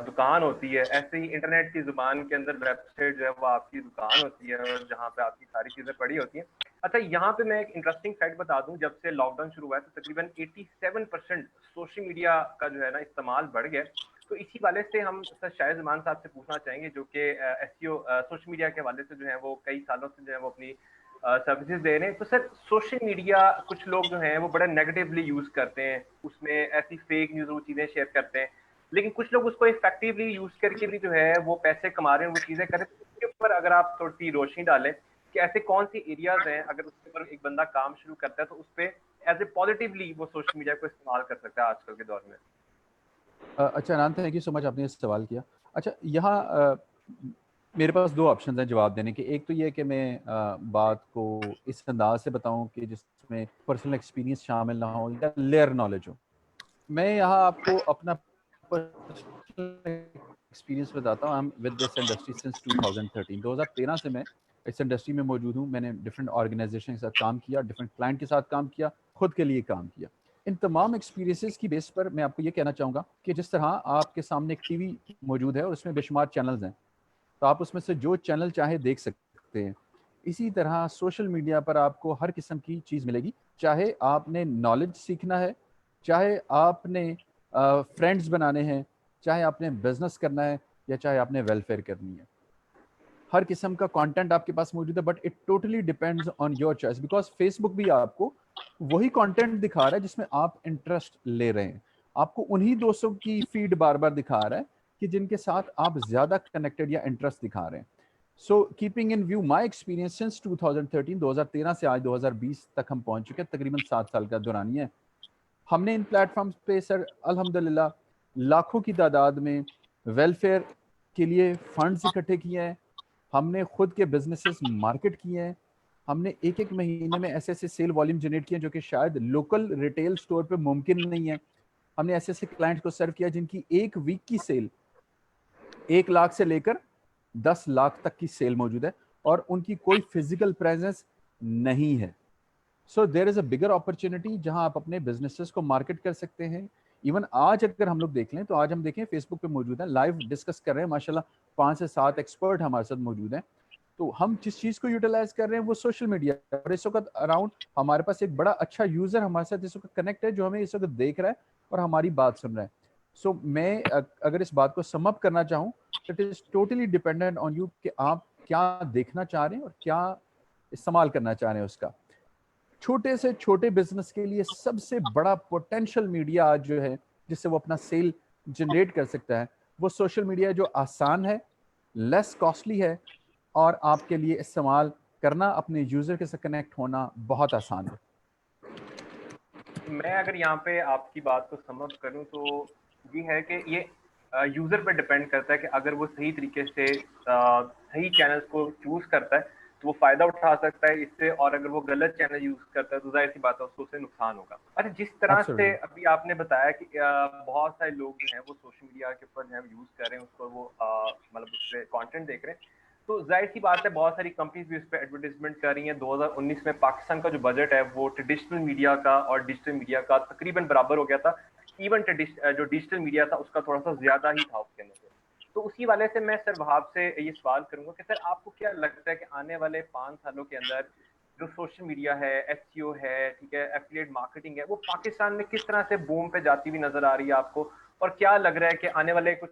दुकान होती है, ऐसे ही इंटरनेट की ज़ुबान के अंदर वेबसाइट जो है वो आपकी दुकान होती है और जहाँ पे आपकी सारी चीज़ें पड़ी होती हैं। अच्छा, यहाँ पे मैं एक इंटरेस्टिंग फैक्ट बता दूं, जब से लॉकडाउन शुरू हुआ है तो तकरीबन 87% सोशल मीडिया का जो है ना इस्तेमाल बढ़ गया। तो इसी वाले से हम सर शायद जमान साहब से पूछना चाहेंगे जो कि एसईओ सोशल मीडिया के हवाले से जो है वो कई सालों से जो है वो अपनी सर्विसेज दे रहे हैं। तो सर सोशल मीडिया कुछ लोग जो हैं वो बड़ा नेगेटिवली यूज करते हैं, उसमें ऐसी फेक न्यूज वो चीजें शेयर करते हैं, लेकिन कुछ लोग उसको इफेक्टिवली यूज करके भी जो है वो पैसे कमा रहे हैं, वो चीजें कर रहे हैं। तो इसके ऊपर अगर आप थोड़ी सी रोशनी डालें कि ऐसे कौन सी एरियाज हैं, अगर उसके ऊपर एक बंदा काम शुरू करता है तो उस पर एज ए पॉजिटिवली वो सोशल मीडिया को इस्तेमाल कर सकता है आजकल के दौर में? अच्छा अनंत, थैंक यू सो मच, आपने ये सवाल किया। अच्छा, यहाँ मेरे पास दो ऑप्शन हैं जवाब देने के। एक तो ये कि मैं बात को इस अंदाज से बताऊं कि जिसमें पर्सनल एक्सपीरियंस शामिल ना हो या लेयर नॉलेज हो। मैं यहाँ आपको अपना पर्सनल एक्सपीरियंस बताता हूँ। I am with this industry since 2013 से मैं इस इंडस्ट्री में मौजूद हूँ। मैंने डिफरेंट ऑर्गेनाइजेशन के साथ काम किया, डिफरेंट क्लाइंट के साथ काम किया, खुद के लिए काम किया। इन तमाम एक्सपीरियंसेस की बेस पर मैं आपको ये कहना चाहूँगा कि जिस तरह आपके सामने एक टीवी मौजूद है और उसमें बेशुमार चैनल्स हैं, तो आप उसमें से जो चैनल चाहे देख सकते हैं। इसी तरह सोशल मीडिया पर आपको हर किस्म की चीज़ मिलेगी, चाहे आपने नॉलेज सीखना है, चाहे आपने फ्रेंड्स बनाने हैं, चाहे आपने बिजनेस करना है, या चाहे आपने वेलफेयर करनी है। हर किस्म का कंटेंट आपके पास मौजूद है, but it totally depends on your choice, because Facebook भी आपको वही कंटेंट दिखा रहा है जिसमें आप इंटरेस्ट ले रहे हैं। आपको उन्हीं दोस्तों की फीड बार बार दिखा रहा है कि जिनके साथ आप ज़्यादा कनेक्टेड या इंटरेस्ट दिखा रहे हैं। So keeping in view my experience since 2013 से आज 2020 तक हम पहुंच चुके हैं, तकरीबन 7 साल का दौरानिया है। हमने इन प्लेटफॉर्म्स पे सर अल्हम्दुलिल्लाह लाखों की तादाद में वेलफेयर के लिए फंड्स इकट्ठे किए हैं। हमने खुद के बिजनेसेस मार्केट किए हैं। हमने एक एक महीने में ऐसे ऐसे सेल वॉल्यूम जनरेट किए जो कि शायद लोकल रिटेल स्टोर पे मुमकिन नहीं है। हमने ऐसे ऐसे क्लाइंट को सर्व किया जिनकी एक वीक की सेल 1 लाख से लेकर 10 लाख तक की सेल मौजूद है और उनकी कोई फिजिकल प्रेजेंस नहीं है। So there is a bigger opportunity जहां आप अपने बिजनेसेस को मार्केट कर सकते हैं। इवन आज अगर हम लोग देख लें तो आज हम देखें फेसबुक पे मौजूद है, लाइव डिस्कस कर रहे हैं, माशाल्लाह 5 से 7 एक्सपर्ट हमारे साथ मौजूद हैं। तो हम जिस चीज़ को यूटिलाइज कर रहे हैं वो सोशल मीडिया, और इस वक्त अराउंड हमारे पास एक बड़ा अच्छा यूजर हमारे साथ इस वक्त कनेक्ट है जो हमें इस वक्त देख रहा है और हमारी बात सुन रहा है। सो मैं अगर इस बात को सम अप करना चाहूँ, it is totally dependent on you कि आप क्या देखना चाह रहे हैं और क्या इस्तेमाल करना चाह रहे हैं उसका। छोटे से छोटे बिजनेस के लिए सबसे बड़ा पोटेंशियल मीडिया आज जो है जिससे वो अपना सेल जनरेट कर सकता है वो सोशल मीडिया, जो आसान है, लेस कॉस्टली है और आपके लिए इस्तेमाल करना, अपने यूजर के साथ कनेक्ट होना बहुत आसान है। मैं अगर यहाँ पे आपकी बात को समझ करूँ तो ये है कि ये यूजर पे डिपेंड करता है कि अगर वो सही तरीके से सही चैनल्स को चूज करता है तो वो फायदा उठा सकता है इससे, और अगर वो गलत चैनल यूज करता है तो जाहिर सी बात है उसको उससे नुकसान होगा। अच्छा, जिस तरह से अभी आपने बताया कि बहुत सारे लोग जो हैं वो सोशल मीडिया के ऊपर जो है यूज कर रहे हैं उसको, वो मतलब उस पर कॉन्टेंट देख रहे हैं, तो जाहिर सी बात है बहुत सारी कंपनीज भी उस पर एडवर्टाइजमेंट कर रही हैं। 2019 में पाकिस्तान का जो बजट है वो ट्रेडिशनल मीडिया का और डिजिटल मीडिया का तकरीबन बराबर हो गया था। इवन जो डिजिटल मीडिया था उसका थोड़ा सा ज्यादा ही था उसके अंदर। तो उसी वाले से मैं सर वहाब से ये सवाल करूंगा कि सर आपको क्या लगता है कि आने वाले 5 सालों के अंदर जो सोशल मीडिया है, एसईओ है, ठीक है, एफिलिएट मार्केटिंग है, वो पाकिस्तान में किस तरह से बूम पे जाती हुई नजर आ रही है आपको? और क्या लग रहा है कि आने वाले कुछ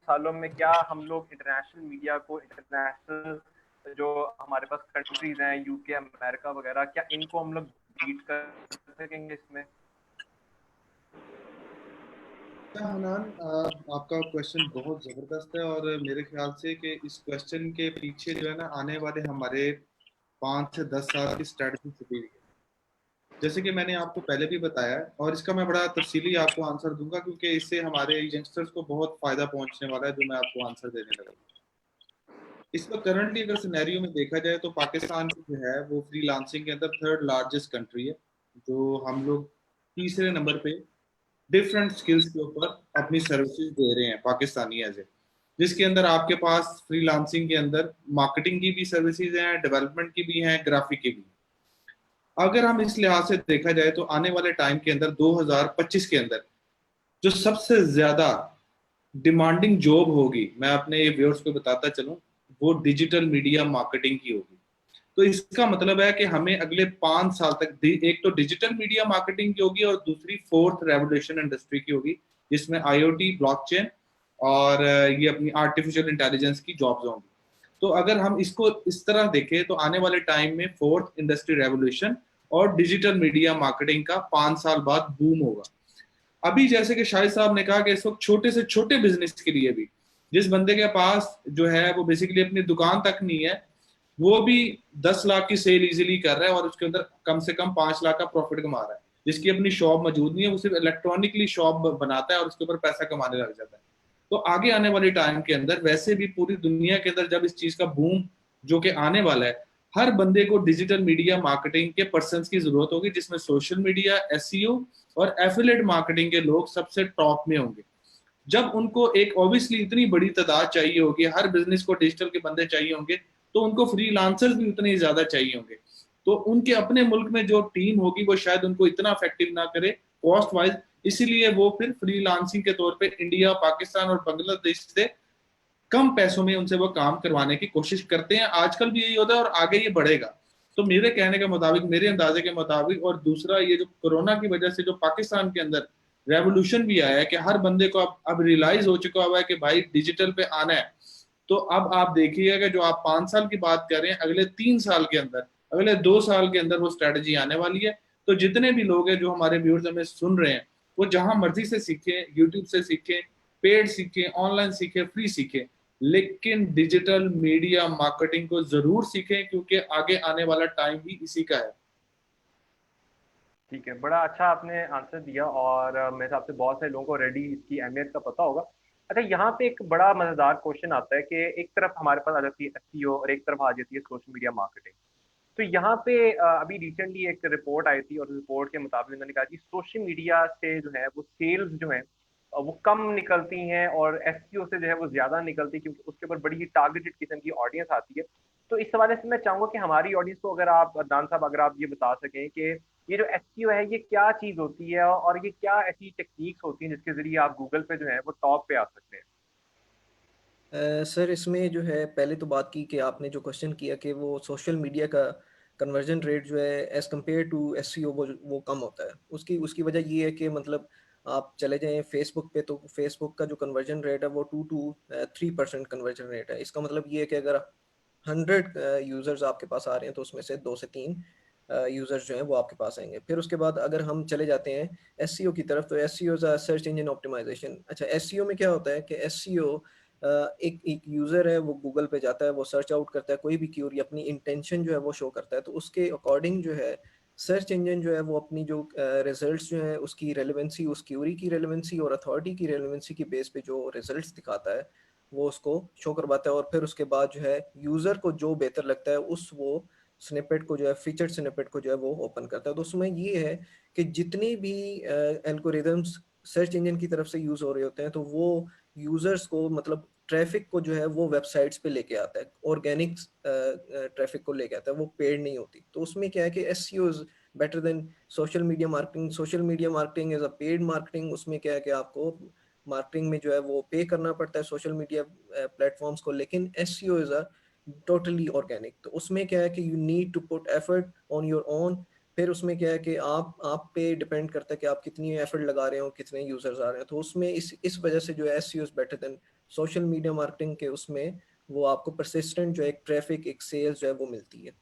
सालों में क्या हम लोग इंटरनेशनल मीडिया को, इंटरनेशनल जो हमारे पास कंट्रीज हैं, यूके, अमेरिका वगैरह, क्या इनको हम लोग बीट कर सकेंगे इसमें? हनान, आपका क्वेश्चन बहुत ज़बरदस्त है और मेरे ख्याल से कि इस क्वेश्चन के पीछे जो है ना आने वाले हमारे 5 से 10 साल की स्ट्रेटजी छुपी हुई है। जैसे कि मैंने आपको पहले भी बताया और इसका मैं बड़ा तफसीली आपको आंसर दूंगा क्योंकि इससे हमारे यंगस्टर्स को बहुत फ़ायदा पहुंचने वाला है, जो मैं आपको आंसर देने लगा। इस वक्त करंटली अगर सिनेरियो में देखा जाए तो पाकिस्तान जो है वो फ्रीलांसिंग के अंदर 3rd लार्जेस्ट कंट्री है, जो हम लोग तीसरे नंबर पे डिफरेंट स्किल्स के ऊपर अपनी सर्विसेज दे रहे हैं पाकिस्तानी एज ए, जिसके अंदर आपके पास फ्रीलांसिंग के अंदर मार्केटिंग की भी सर्विसेज हैं, डेवलपमेंट की भी हैं, ग्राफिक की भी। अगर हम इस लिहाज से देखा जाए तो आने वाले टाइम के अंदर 2025 के अंदर जो सबसे ज्यादा डिमांडिंग जॉब होगी, मैं अपने व्यूअर्स को बताता चलूं, वो डिजिटल मीडिया मार्केटिंग की होगी। तो इसका मतलब है कि हमें अगले 5 साल तक एक तो डिजिटल मीडिया मार्केटिंग की होगी और दूसरी 4th रेवोल्यूशन इंडस्ट्री की होगी, जिसमें IoT, ब्लॉकचेन और ये अपनी आर्टिफिशियल इंटेलिजेंस की जॉब्स होंगी। तो अगर हम इसको इस तरह देखें तो आने वाले टाइम में 4th इंडस्ट्री रेवोल्यूशन और डिजिटल मीडिया मार्केटिंग का 5 साल बाद बूम होगा। अभी जैसे कि शाहिद साहब ने कहा कि इस वक्त छोटे से छोटे बिजनेस के लिए भी, जिस बंदे के पास जो है वो बेसिकली अपनी दुकान तक नहीं है, वो भी 10 लाख की सेल इजीली कर रहा है और उसके अंदर कम से कम 5 लाख का प्रॉफिट कमा रहा है। जिसकी अपनी शॉप मौजूद नहीं है, वो सिर्फ इलेक्ट्रॉनिकली शॉप बनाता है और उसके ऊपर पैसा कमाने लग जाता है। तो आगे आने वाले टाइम के अंदर वैसे भी पूरी दुनिया के अंदर जब इस चीज का बूम जो कि आने वाला है, हर बंदे को डिजिटल मीडिया मार्केटिंग के पर्संस की जरूरत होगी, जिसमें सोशल मीडिया, एसईओ और एफिलिएट मार्केटिंग के लोग सबसे टॉप में होंगे। जब उनको एक ऑब्वियसली इतनी बड़ी तादाद चाहिए होगी, हर बिजनेस को डिजिटल के बंदे चाहिए होंगे, तो उनको फ्रीलांसर्स भी उतने ज्यादा चाहिए होंगे। तो उनके अपने मुल्क में जो टीम होगी वो शायद उनको इतना इफेक्टिव ना करे कॉस्ट वाइज, इसीलिए वो फिर फ्रीलांसिंग के तौर पे इंडिया, पाकिस्तान और बांग्लादेश से कम पैसों में उनसे वो काम करवाने की कोशिश करते हैं। आजकल भी यही होता है और आगे ये बढ़ेगा। तो मेरे कहने के मुताबिक, मेरे अंदाजे के मुताबिक, और दूसरा ये जो कोरोना की वजह से जो पाकिस्तान के अंदर रेवोल्यूशन भी आया है कि हर बंदे को अब रियलाइज हो चुका हुआ है कि भाई डिजिटल पे आना है। तो अब आप देखिएगा कि जो आप 5 साल की बात कर रहे हैं, अगले 3 साल के अंदर, अगले 2 साल के अंदर वो स्ट्रेटजी आने वाली है। तो जितने भी लोग हैं जो हमारे व्यूअर्स हमें सुन रहे हैं, वो जहां मर्जी से सीखें, यूट्यूब से सीखें, पेड सीखें, ऑनलाइन सीखें, फ्री सीखें, लेकिन डिजिटल मीडिया मार्केटिंग को जरूर सीखें, क्योंकि आगे आने वाला टाइम भी इसी का है। ठीक है, बड़ा अच्छा आपने आंसर दिया और मेरे हिसाब से बहुत सारे लोगों को ऑलरेडी इसकी अहमियत का पता होगा। अच्छा, यहाँ पे एक बड़ा मजेदार क्वेश्चन आता है कि एक तरफ हमारे पास आ जाती है एसईओ और एक तरफ आ जाती है सोशल मीडिया मार्केटिंग। तो यहाँ पे अभी रिसेंटली एक रिपोर्ट आई थी और रिपोर्ट के मुताबिक उन्होंने कहा कि सोशल मीडिया से जो है वो सेल्स जो है वो कम निकलती हैं और एसईओ से जो है वो ज्यादा निकलती है, क्योंकि उसके ऊपर बड़ी टारगेटेड किस्म की ऑडियंस आती है। तो इस हवाले से मैं चाहूंगा कि हमारी ऑडियंस को, अगर आप अदनान साहब अगर आप ये बता सकें कि ये जो एसईओ है ये क्या चीज होती है और ये क्या ऐसी टेक्निक्स होती हैं जिसके जरिए आप गूगल पे जो है वो टॉप पे आ सकते हैं। सर इसमें जो है पहले तो बात की कि आपने जो क्वेश्चन किया कि वो सोशल मीडिया का कन्वर्जन रेट जो है एज कम्पेयर टू एसईओ वो कम होता है। उसकी उसकी वजह ये है कि मतलब आप चले जाएं फेसबुक पे, तो फेसबुक का जो कन्वर्जन रेट है वो 2 to 3% कन्वर्जन रेट है। इसका मतलब ये है कि अगर 100 यूज़र्स आपके पास आ रहे हैं तो उसमें से 2 से 3 यूज़र्स जो हैं वो आपके पास आएंगे। फिर उसके बाद अगर हम चले जाते हैं एसईओ की तरफ, तो एसईओ सर्च इंजन ऑप्टिमाइजेशन। अच्छा, एसईओ में क्या होता है कि एसईओ एक एक यूज़र है, वो गूगल पे जाता है, वो सर्च आउट करता है कोई भी क्यूरी, अपनी इंटेंशन जो है वो शो करता है, तो उसके अकॉर्डिंग जो है सर्च इंजन जो है वो अपनी जो रिजल्ट्स जो है उसकी रेलेवेंसी, उस क्यूरी की रेलेवेंसी और अथॉरिटी की रेलेवेंसी की बेस पे जो रिजल्ट्स दिखाता है वो उसको शो करवाता है। और फिर उसके बाद जो है यूज़र को जो बेहतर लगता है उस वो स्निपेट को जो है, फीचर स्निपेट को जो है वो ओपन करता है। तो उसमें ये है कि जितनी भी एल्गोरिदम्स सर्च इंजन की तरफ से यूज़ हो रहे होते हैं तो वो यूजर्स को, मतलब ट्रैफिक को जो है वो वेबसाइट्स पे लेके आता है, ऑर्गेनिक ट्रैफिक को लेके आता है, वो पेड नहीं होती। तो उसमें क्या है कि SEO is better than social media marketing. Social media marketing is a paid marketing. उसमें क्या है कि आपको मार्केटिंग में जो है वो पे करना पड़ता है सोशल मीडिया प्लेटफॉर्म्स को, लेकिन SEO is a totally organic. तो उसमें क्या है कि you need to put effort on your own. फिर उसमें क्या है कि आप पे डिपेंड करता है कि आप कितनी एफर्ट लगा रहे हो, कितने यूजर्स आ रहे हैं। तो उसमें इस वजह से जो है SEO is better than social media marketing के। उसमें वो आपको परसिस्टेंट जो है एक ट्रैफिक, एक सेल्स जो है वो मिलती है।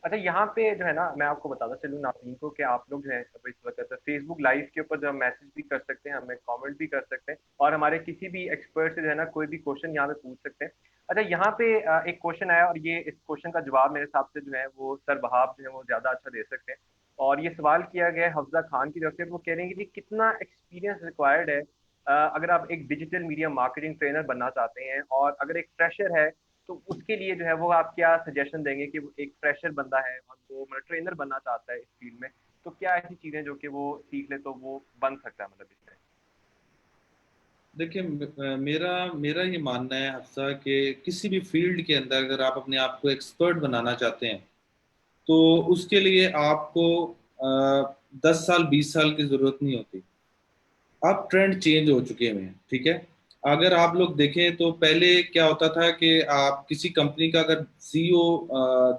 अच्छा, यहाँ पे जो है ना मैं आपको बताता चलूँ नाज़रीन को कि आप लोग जो है इस वक्त फेसबुक लाइव के ऊपर जो है मैसेज भी कर सकते हैं, हमें कमेंट भी कर सकते हैं और हमारे किसी भी एक्सपर्ट से जो है ना कोई भी क्वेश्चन यहाँ पे पूछ सकते हैं। अच्छा, यहाँ पे एक क्वेश्चन आया और ये इस क्वेश्चन का जवाब मेरे हिसाब से जो है वो सर वहाब जो है वो ज़्यादा अच्छा दे सकते हैं। और ये सवाल किया गया है हफ्जा खान की तरफ से। वो कह रहे हैं कि कितना एक्सपीरियंस रिक्वायर्ड है अगर आप एक डिजिटल मीडिया मार्केटिंग ट्रेनर बनना चाहते हैं, और अगर एक फ्रेशर है तो उसके लिए जो है वो आप क्या सजेशन देंगे कि वो एक फ्रेशर बंदा है और वो मतलब ट्रेनर बनना चाहता है इस फील्ड में, तो क्या ऐसी चीजें जो कि वो सीख ले तो वो बन सकता है मतलब इसमें? देखिए, मेरा मेरा ये मानना है हफ्सा कि किसी भी फील्ड के अंदर अगर आप अपने आप को एक्सपर्ट बनाना चाहते हैं तो उसके लिए आपको 10 साल 20 साल की जरूरत नहीं होती। अब ट्रेंड चेंज हो चुके हैं, ठीक है। अगर आप लोग देखें तो पहले क्या होता था कि आप किसी कंपनी का अगर सीईओ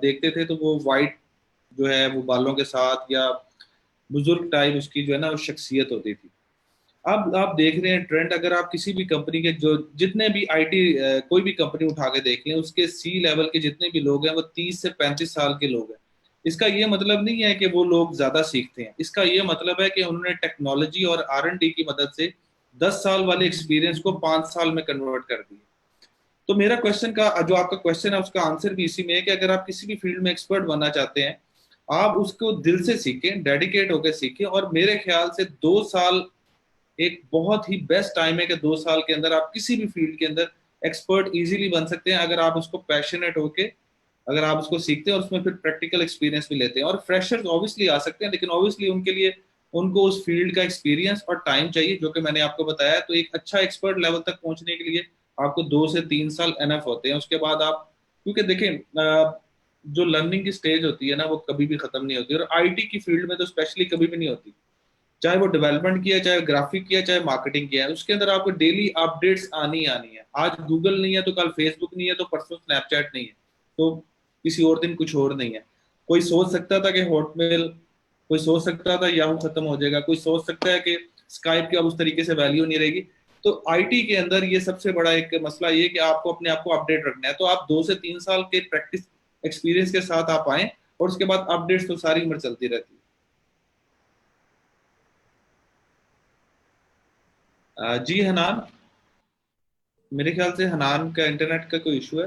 देखते थे तो वो वाइट जो है वो बालों के साथ या बुजुर्ग टाइप उसकी जो है ना वो शख्सियत होती थी। अब आप देख रहे हैं ट्रेंड, अगर आप किसी भी कंपनी के जो जितने भी आईटी कोई भी कंपनी उठा के देख लें, उसके सी लेवल के जितने भी लोग हैं वो 30 से 35 साल के लोग हैं। इसका ये मतलब नहीं है कि वो लोग ज्यादा सीखते हैं, इसका ये मतलब है कि उन्होंने टेक्नोलॉजी और R&D की मदद से 10 साल वाले एक्सपीरियंस को 5 साल में कन्वर्ट कर दिया। तो मेरा क्वेश्चन का जो आपका क्वेश्चन है उसका आंसर भी इसी में है कि अगर आप किसी भी फील्ड में एक्सपर्ट बनना चाहते हैं, आप उसको दिल से सीखें, डेडिकेट होकर सीखें। और मेरे ख्याल से 2 साल एक बहुत ही बेस्ट टाइम है कि 2 साल के अंदर आप किसी भी फील्ड के अंदर एक्सपर्ट इजीली बन सकते हैं, अगर आप उसको पैशनेट होके, अगर आप उसको सीखते हैं और उसमें फिर प्रैक्टिकल एक्सपीरियंस भी लेते हैं। और फ्रेशर्स ऑब्वियसली आ सकते हैं, लेकिन ऑब्वियसली उनके लिए उनको उस फील्ड का एक्सपीरियंस और टाइम चाहिए, जो कि मैंने आपको बताया। तो एक अच्छा एक्सपर्ट लेवल तक पहुंचने के लिए आपको 2 से 3 साल एनफ होते हैं। उसके बाद आप, क्योंकि देखें जो लर्निंग की स्टेज होती है ना, वो कभी भी खत्म नहीं होती, और आईटी की फील्ड में तो स्पेशली कभी भी नहीं होती। चाहे वो डेवलपमेंट की है, चाहे ग्राफिक की है, चाहे मार्केटिंग की है, उसके अंदर आपको डेली अपडेट्स आनी ही आनी है। आज गूगल नहीं है तो कल फेसबुक नहीं है, तो परसों स्नैपचैट नहीं है, तो किसी और दिन कुछ और नहीं है। कोई सोच सकता था कि हॉटमेल, कोई सोच सकता था याहू खत्म हो जाएगा, कोई सोच सकता है कि स्काइप की अब उस तरीके से वैल्यू नहीं रहेगी। तो आईटी के अंदर ये सबसे बड़ा एक मसला ये कि आपको अपने आप को अपडेट रखना है। तो आप 2 से 3 साल के प्रैक्टिस एक्सपीरियंस के साथ आप आए, और उसके बाद अपडेट्स तो सारी उम्र चलती रहती है। जी हनान, मेरे ख्याल से हनान का इंटरनेट का कोई इशू है।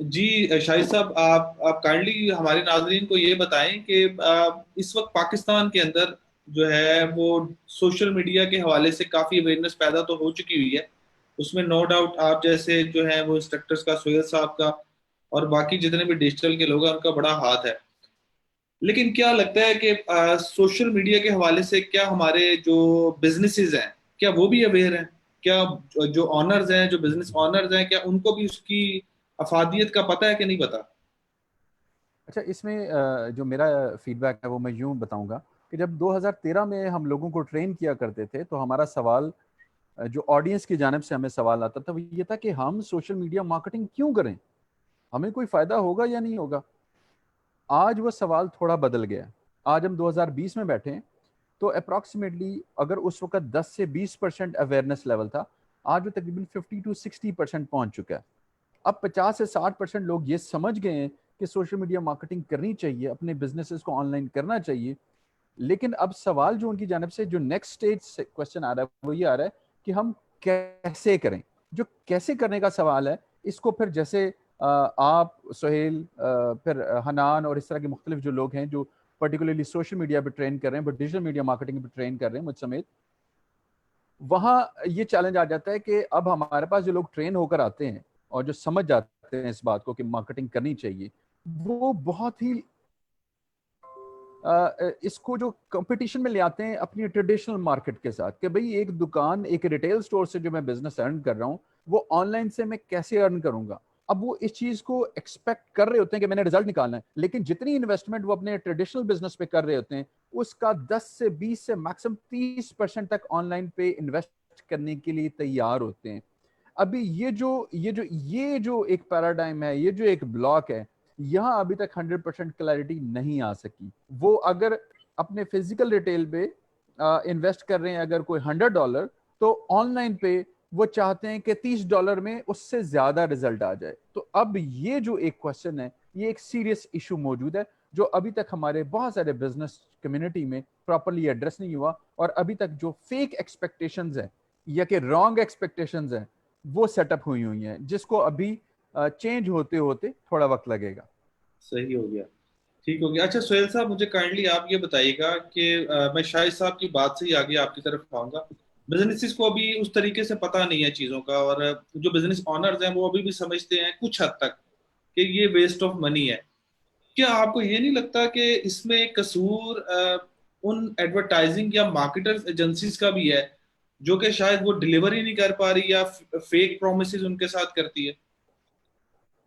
जी शाहिद साहब, आप काइंडली हमारे नाजरीन को ये बताएं कि इस वक्त पाकिस्तान के अंदर जो है वो सोशल मीडिया के हवाले से काफ़ी अवेयरनेस पैदा तो हो चुकी हुई है। उसमें नो डाउट आप जैसे जो है वो इंस्ट्रक्टर्स का, सोहेल साहब का, और बाकी जितने भी डिजिटल के लोग हैं, उनका बड़ा हाथ है। लेकिन क्या लगता है कि सोशल मीडिया के हवाले से क्या हमारे जो बिजनेसेस हैं, क्या वो भी अवेयर हैं? क्या जो ऑनर्स हैं, जो बिजनेस ऑनर्स हैं, क्या उनको भी उसकी अफादियत का पता है कि नहीं पता? अच्छा, इसमें जो मेरा फीडबैक है वो मैं यूं बताऊंगा कि जब 2013 में हम लोगों को ट्रेन किया करते थे, तो हमारा सवाल जो ऑडियंस की जानिब से हमें सवाल आता था वो ये था कि हम सोशल मीडिया मार्केटिंग क्यों करें, हमें कोई फ़ायदा होगा या नहीं होगा। आज वो सवाल थोड़ा बदल गया। आज हम 2020 में बैठे हैं, तो अप्रॉक्सीमेटली अगर उस वक्त 10 से 20% अवेयरनेस लेवल था, आज वो तकरीबन 50 to 60% पहुंच चुका है। अब 50 से 60% लोग ये समझ गए हैं कि सोशल मीडिया मार्केटिंग करनी चाहिए, अपने बिजनेसेस को ऑनलाइन करना चाहिए। लेकिन अब सवाल जो उनकी जानब से जो नेक्स्ट स्टेज क्वेश्चन आ रहा है वो ये आ रहा है कि हम कैसे करें। जो कैसे करने का सवाल है, इसको फिर जैसे आप, सोहेल, फिर हनान और इस तरह के मुख्तलिफ जो लोग हैं जो पर्टिकुलरली सोशल मीडिया पे ट्रेन कर रहे हैं, बट डिजिटल मीडिया मार्केटिंग पे ट्रेन कर रहे हैं मुझ समेत, वहाँ ये चैलेंज आ जाता है कि अब हमारे पास जो लोग ट्रेन होकर आते हैं और जो समझ जाते हैं इस बात को कि मार्केटिंग करनी चाहिए, वो बहुत ही इसको जो कंपटीशन में ले आते हैं अपनी ट्रेडिशनल मार्केट के साथ, कि भाई एक दुकान, एक रिटेल स्टोर से जो मैं बिजनेस अर्न कर रहा हूँ, वो ऑनलाइन से मैं कैसे अर्न करूंगा। अब वो इस चीज को एक्सपेक्ट कर रहे होते हैं कि मैंने रिजल्ट निकालना है, लेकिन जितनी इन्वेस्टमेंट वो अपने ट्रेडिशनल बिजनेस पे कर रहे होते हैं, उसका 10 से 20 से मैक्सिमम 30% तक ऑनलाइन पे इन्वेस्ट करने के लिए तैयार होते हैं। अभी ये जो एक पैराडाइम है, ये जो एक ब्लॉक है, यहाँ अभी तक 100% क्लैरिटी नहीं आ सकी। वो अगर अपने फिजिकल रिटेल पे इन्वेस्ट कर रहे हैं अगर कोई $100, तो ऑनलाइन पे वो चाहते हैं कि $30 में उससे ज्यादा रिजल्ट आ जाए। तो अब ये जो एक क्वेश्चन है, ये एक सीरियस इशू मौजूद है, जो अभी तक हमारे बहुत सारे बिजनेस कम्युनिटी में प्रॉपरली एड्रेस नहीं हुआ, और अभी तक जो फेक एक्सपेक्टेशंस है या कि रॉन्ग एक्सपेक्टेशंस है, वो सेटअप हुई हुई हैं, जिसको अभी चेंज होते होते थोड़ा वक्त लगेगा। सही हो गया, ठीक हो गया। अच्छा सोहेल साहब, मुझे काइंडली आप ये बताइएगा कि मैं शाहिद साहब की बात से ही आगे आपकी तरफ आऊंगा। बिजनेसेस को अभी उस तरीके से पता नहीं है चीज़ों का, और जो बिजनेस ऑनर्स हैं वो अभी भी समझते हैं कुछ हद तक कि ये वेस्ट ऑफ मनी है। क्या आपको ये नहीं लगता कि इसमें कसूर उन एडवर्टाइजिंग या मार्केटर्स एजेंसीज का भी है, जो कि शायद वो डिलीवर ही नहीं कर पा रही, या फेक प्रोमिस उनके साथ करती है?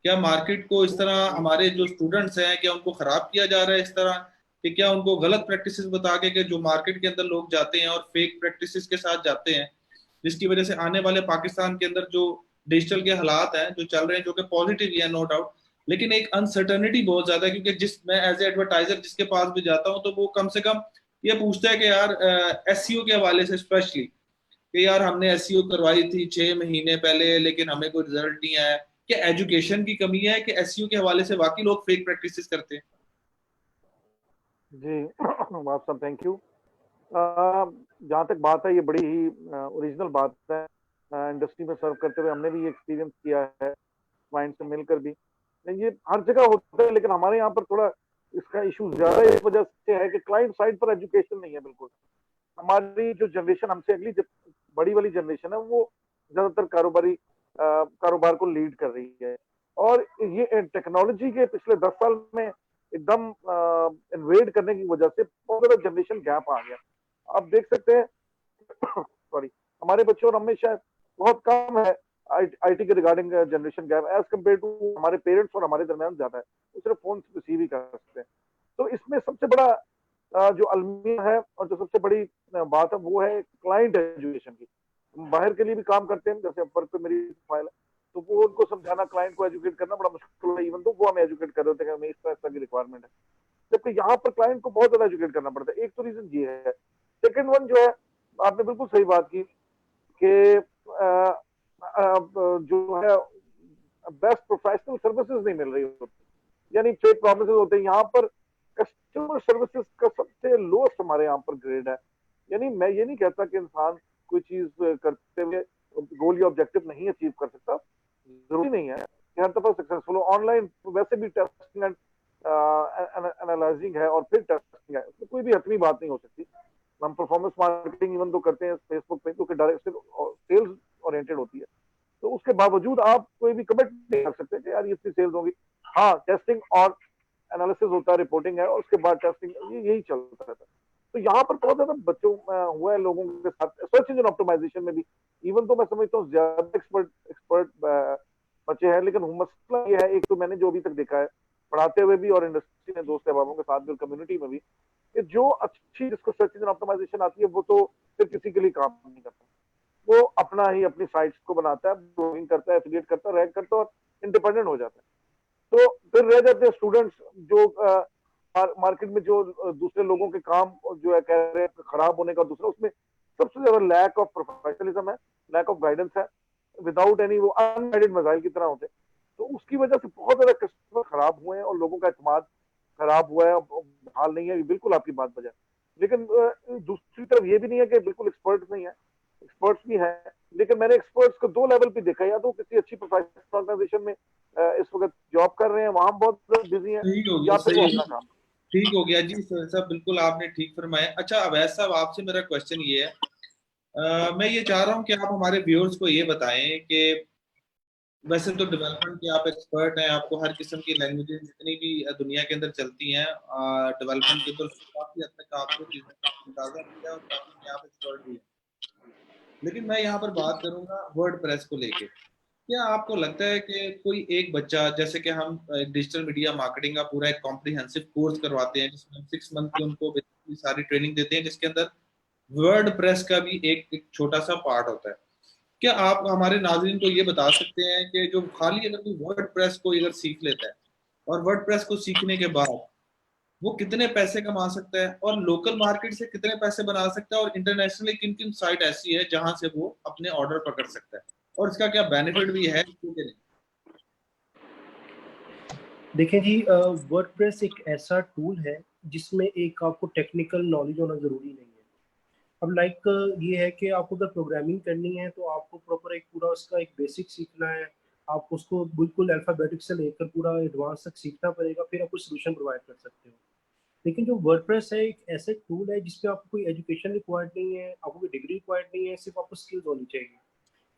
क्या मार्केट को इस तरह, हमारे जो स्टूडेंट्स हैं, क्या उनको खराब किया जा रहा है इस तरह कि क्या उनको गलत प्रैक्टिसेस बता के जो मार्केट के अंदर लोग जाते हैं और फेक प्रैक्टिसेस के साथ जाते हैं, जिसकी वजह से आने वाले पाकिस्तान के अंदर जो डिजिटल के हालात हैं जो चल रहे हैं, जो कि पॉजिटिव ही है नो डाउट, लेकिन एक अनसर्टनिटी बहुत ज्यादा है। क्योंकि मैं एज ए एडवर्टाइजर जिसके पास भी जाता हूँ, तो वो कम से कम ये पूछता है कि यार एसईओ के हवाले से स्पेशली, कि यार हमने एसईओ करवाई थी 6 महीने पहले, लेकिन हमें कोई रिजल्ट नहीं आया। क्या एजुकेशन की कमी है कि एसईओ के हवाले से वाकई लोग फेक प्रैक्टिसेस करते हैं? जी वाह साहब, थैंक यू। जहाँ तक बात है, ये बड़ी ही ओरिजिनल बात है। इंडस्ट्री में सर्व करते हुए हमने भी ये एक्सपीरियंस किया है, क्लाइंट से मिलकर भी। ये हर जगह होता है, लेकिन हमारे यहाँ पर थोड़ा इसका इशू ज्यादा इस वजह से है कि क्लाइंट साइड पर एजुकेशन नहीं है बिल्कुल। हमारी जो जनरेशन हमसे अगली बड़ी वाली जनरेशन है वो ज्यादातर कारोबार को लीड कर रही है, और ये टेक्नोलॉजी के पिछले 10 साल में एकदम इन्वेड करने की वजह से बहुत ज्यादा जनरेशन गैप आ गया। आप देख सकते हैं सॉरी, हमारे बच्चों और हमें शायद बहुत कम है आईटी के regarding generation gap as compare to हमारे पेरेंट्स और हमारे दरमियान ज्यादा है, वो सिर्फ फोन रिसीव ही कर सकते हैं। तो इसमें सबसे बड़ा जो अलमिया है और जो सबसे बड़ी बात है वो है क्लाइंट एजुकेशन की। हम बाहर के लिए भी काम करते हैं, जैसे वर्क पे मेरी फाइल है, तो वो उनको समझाना, क्लाइंट को एजुकेट करना बड़ा मुश्किल है, इवन तो वो हमें एजुकेट कर रहे होते हैं हमें इस तरह की रिक्वायरमेंट है, जबकि यहाँ पर क्लाइंट को बहुत ज्यादा एजुकेट करना पड़ता है। एक तो रीजन ये है। सेकेंड वन जो है, आपने बिल्कुल सही बात की कि जो है बेस्ट प्रोफेशनल सर्विसेज नहीं मिल रही होती, यानी फेक प्रॉमिसेस होते हैं। यहाँ पर कस्टमर सर्विसेज का सबसे लोएस्ट हमारे यहाँ पर ग्रेड है। यानी मैं ये नहीं कहता कि इंसान कोई चीज करते हुए गोल या ऑब्जेक्टिव नहीं अचीव कर सकता, जरूरी नहीं है कि हर दफा सक्सेसफुल हो। ऑनलाइन वैसे भी टेस्टिंग एंड एनालाइजिंग है और फिर टेस्टिंग है, उसमें कोई भी हतमी बात नहीं हो सकती। हम परफॉर्मेंस मार्केटिंग इवन तो करते हैं फेसबुक पे, क्योंकि डायरेक्ट सेल्स ओरिएंटेड होती है, तो उसके बावजूद आप कोई भी कमिट नहीं कर सकते कि यार ये इतनी सेल्स होगी। हाँ, टेस्टिंग और एनालिसिस होता है, रिपोर्टिंग है, और उसके बाद टेस्टिंग, यही चलता रहता है। तो यहाँ पर बहुत ज्यादा बच्चों हुआ है लोगों के साथ सर्च इंजन ऑप्टिमाइजेशन में भी। इवन तो मैं समझता हूँ ज्यादा एक्सपर्ट बच्चे हैं, लेकिन मसला ये है, एक तो मैंने जो अभी तक देखा है पढ़ाते हुए भी और इंडस्ट्री में दोस्त अहबाबों के साथ भी और कम्युनिटी में भी, कि जो अच्छी जिसको सर्च इंजन ऑप्टिमाइजेशन आती है वो तो फिर किसी के लिए काम नहीं करता, वो अपना ही अपनी साइट्स को बनाता है, ब्लॉगिंग करता है, एफिलिएट करता है, रैंक करता है और इंडिपेंडेंट हो जाता है। तो फिर रह जाते हैं स्टूडेंट्स जो मार्केट में जो दूसरे लोगों के काम जो है कह रहे हैं खराब होने का, दूसरा उसमें सबसे ज्यादा लैक ऑफ प्रोफेशनलिज्म है, लैक ऑफ गाइडेंस है, विदाउट एनी, वो अनगाइडेड मजाइल की तरह होते हैं। तो उसकी वजह से बहुत ज्यादा कस्टमर खराब हुए हैं और लोगों का एतमाद खराब हुआ है। हाल नहीं है, बिल्कुल आपकी बात बजाय, लेकिन दूसरी तरफ ये भी नहीं है कि बिल्कुल एक्सपर्ट्स नहीं है, एक्सपर्ट्स भी हैं, लेकिन मैंने एक्सपर्ट्स को दो लेवल पे देखा, या तो किसी अच्छी प्रोफेशनल ऑर्गेनाइजेशन में इस वक्त जॉब कर रहे हैं, वहां बहुत बिजी हैं, ठीक हो गया, या फिर वो सही अपना है, काम। ठीक हो गया जी साहब, बिल्कुल आपने ठीक फरमाया। अच्छा अवैध साहब, आपसे मेरा क्वेश्चन ये है, मैं ये चाह रहा हूँ कि आप हमारे व्यूअर्स को ये बताएं कि वैसे तो डेवलपमेंट के आप एक्सपर्ट हैं, आपको हर किस्म की लैंग्वेजेस जितनी भी दुनिया के अंदर चलती हैं डेवलपमेंट के, तो काफी हद तक आपको चीजें अंदाजा भी है और काफी में आप एक्सपर्ट भी हैं। लेकिन मैं यहाँ पर बात करूंगा वर्ड प्रेस को लेके। क्या आपको लगता है कि कोई एक बच्चा, जैसे कि हम डिजिटल मीडिया मार्केटिंग का पूरा एक कॉम्प्रिहेंसिव कोर्स करवाते हैं जिसमें हम 6 मंथ की उनको बेसिकली सारी ट्रेनिंग देते हैं, जिसके अंदर वर्ड प्रेस का भी एक छोटा सा पार्ट होता है। क्या आप हमारे नाज़रीन को ये बता सकते हैं कि जो खाली अगर कोई वर्ड प्रेस को अगर सीख लेता है और वर्ड प्रेस को सीखने के बाद वो कितने पैसे कमा सकता है, और लोकल मार्केट से कितने पैसे बना सकता है, और इंटरनेशनली किन किन साइट ऐसी है जहां से वो अपने ऑर्डर पकड़ सकता है, और इसका क्या बेनिफिट भी है कि नहीं? देखें जी, वर्डप्रेस एक ऐसा टूल है जिसमें एक आपको टेक्निकल नॉलेज होना ज़रूरी नहीं है। अब लाइक ये है कि आपको अगर प्रोग्रामिंग करनी है तो आपको प्रॉपर एक पूरा उसका एक बेसिक सीखना है, आप उसको बिल्कुल अल्फ़ाबेटिक से लेकर पूरा एडवांस तक सीखना पड़ेगा, फिर आप कोई सोल्यूशन प्रोवाइड कर सकते हो। लेकिन जो वर्डप्रेस है एक ऐसे टूल है जिसपे आपको कोई एजुकेशन रिक्वायर्ड नहीं है, आपको कोई डिग्री रिक्वायर्ड नहीं है, सिर्फ आपको स्किल्स होनी चाहिए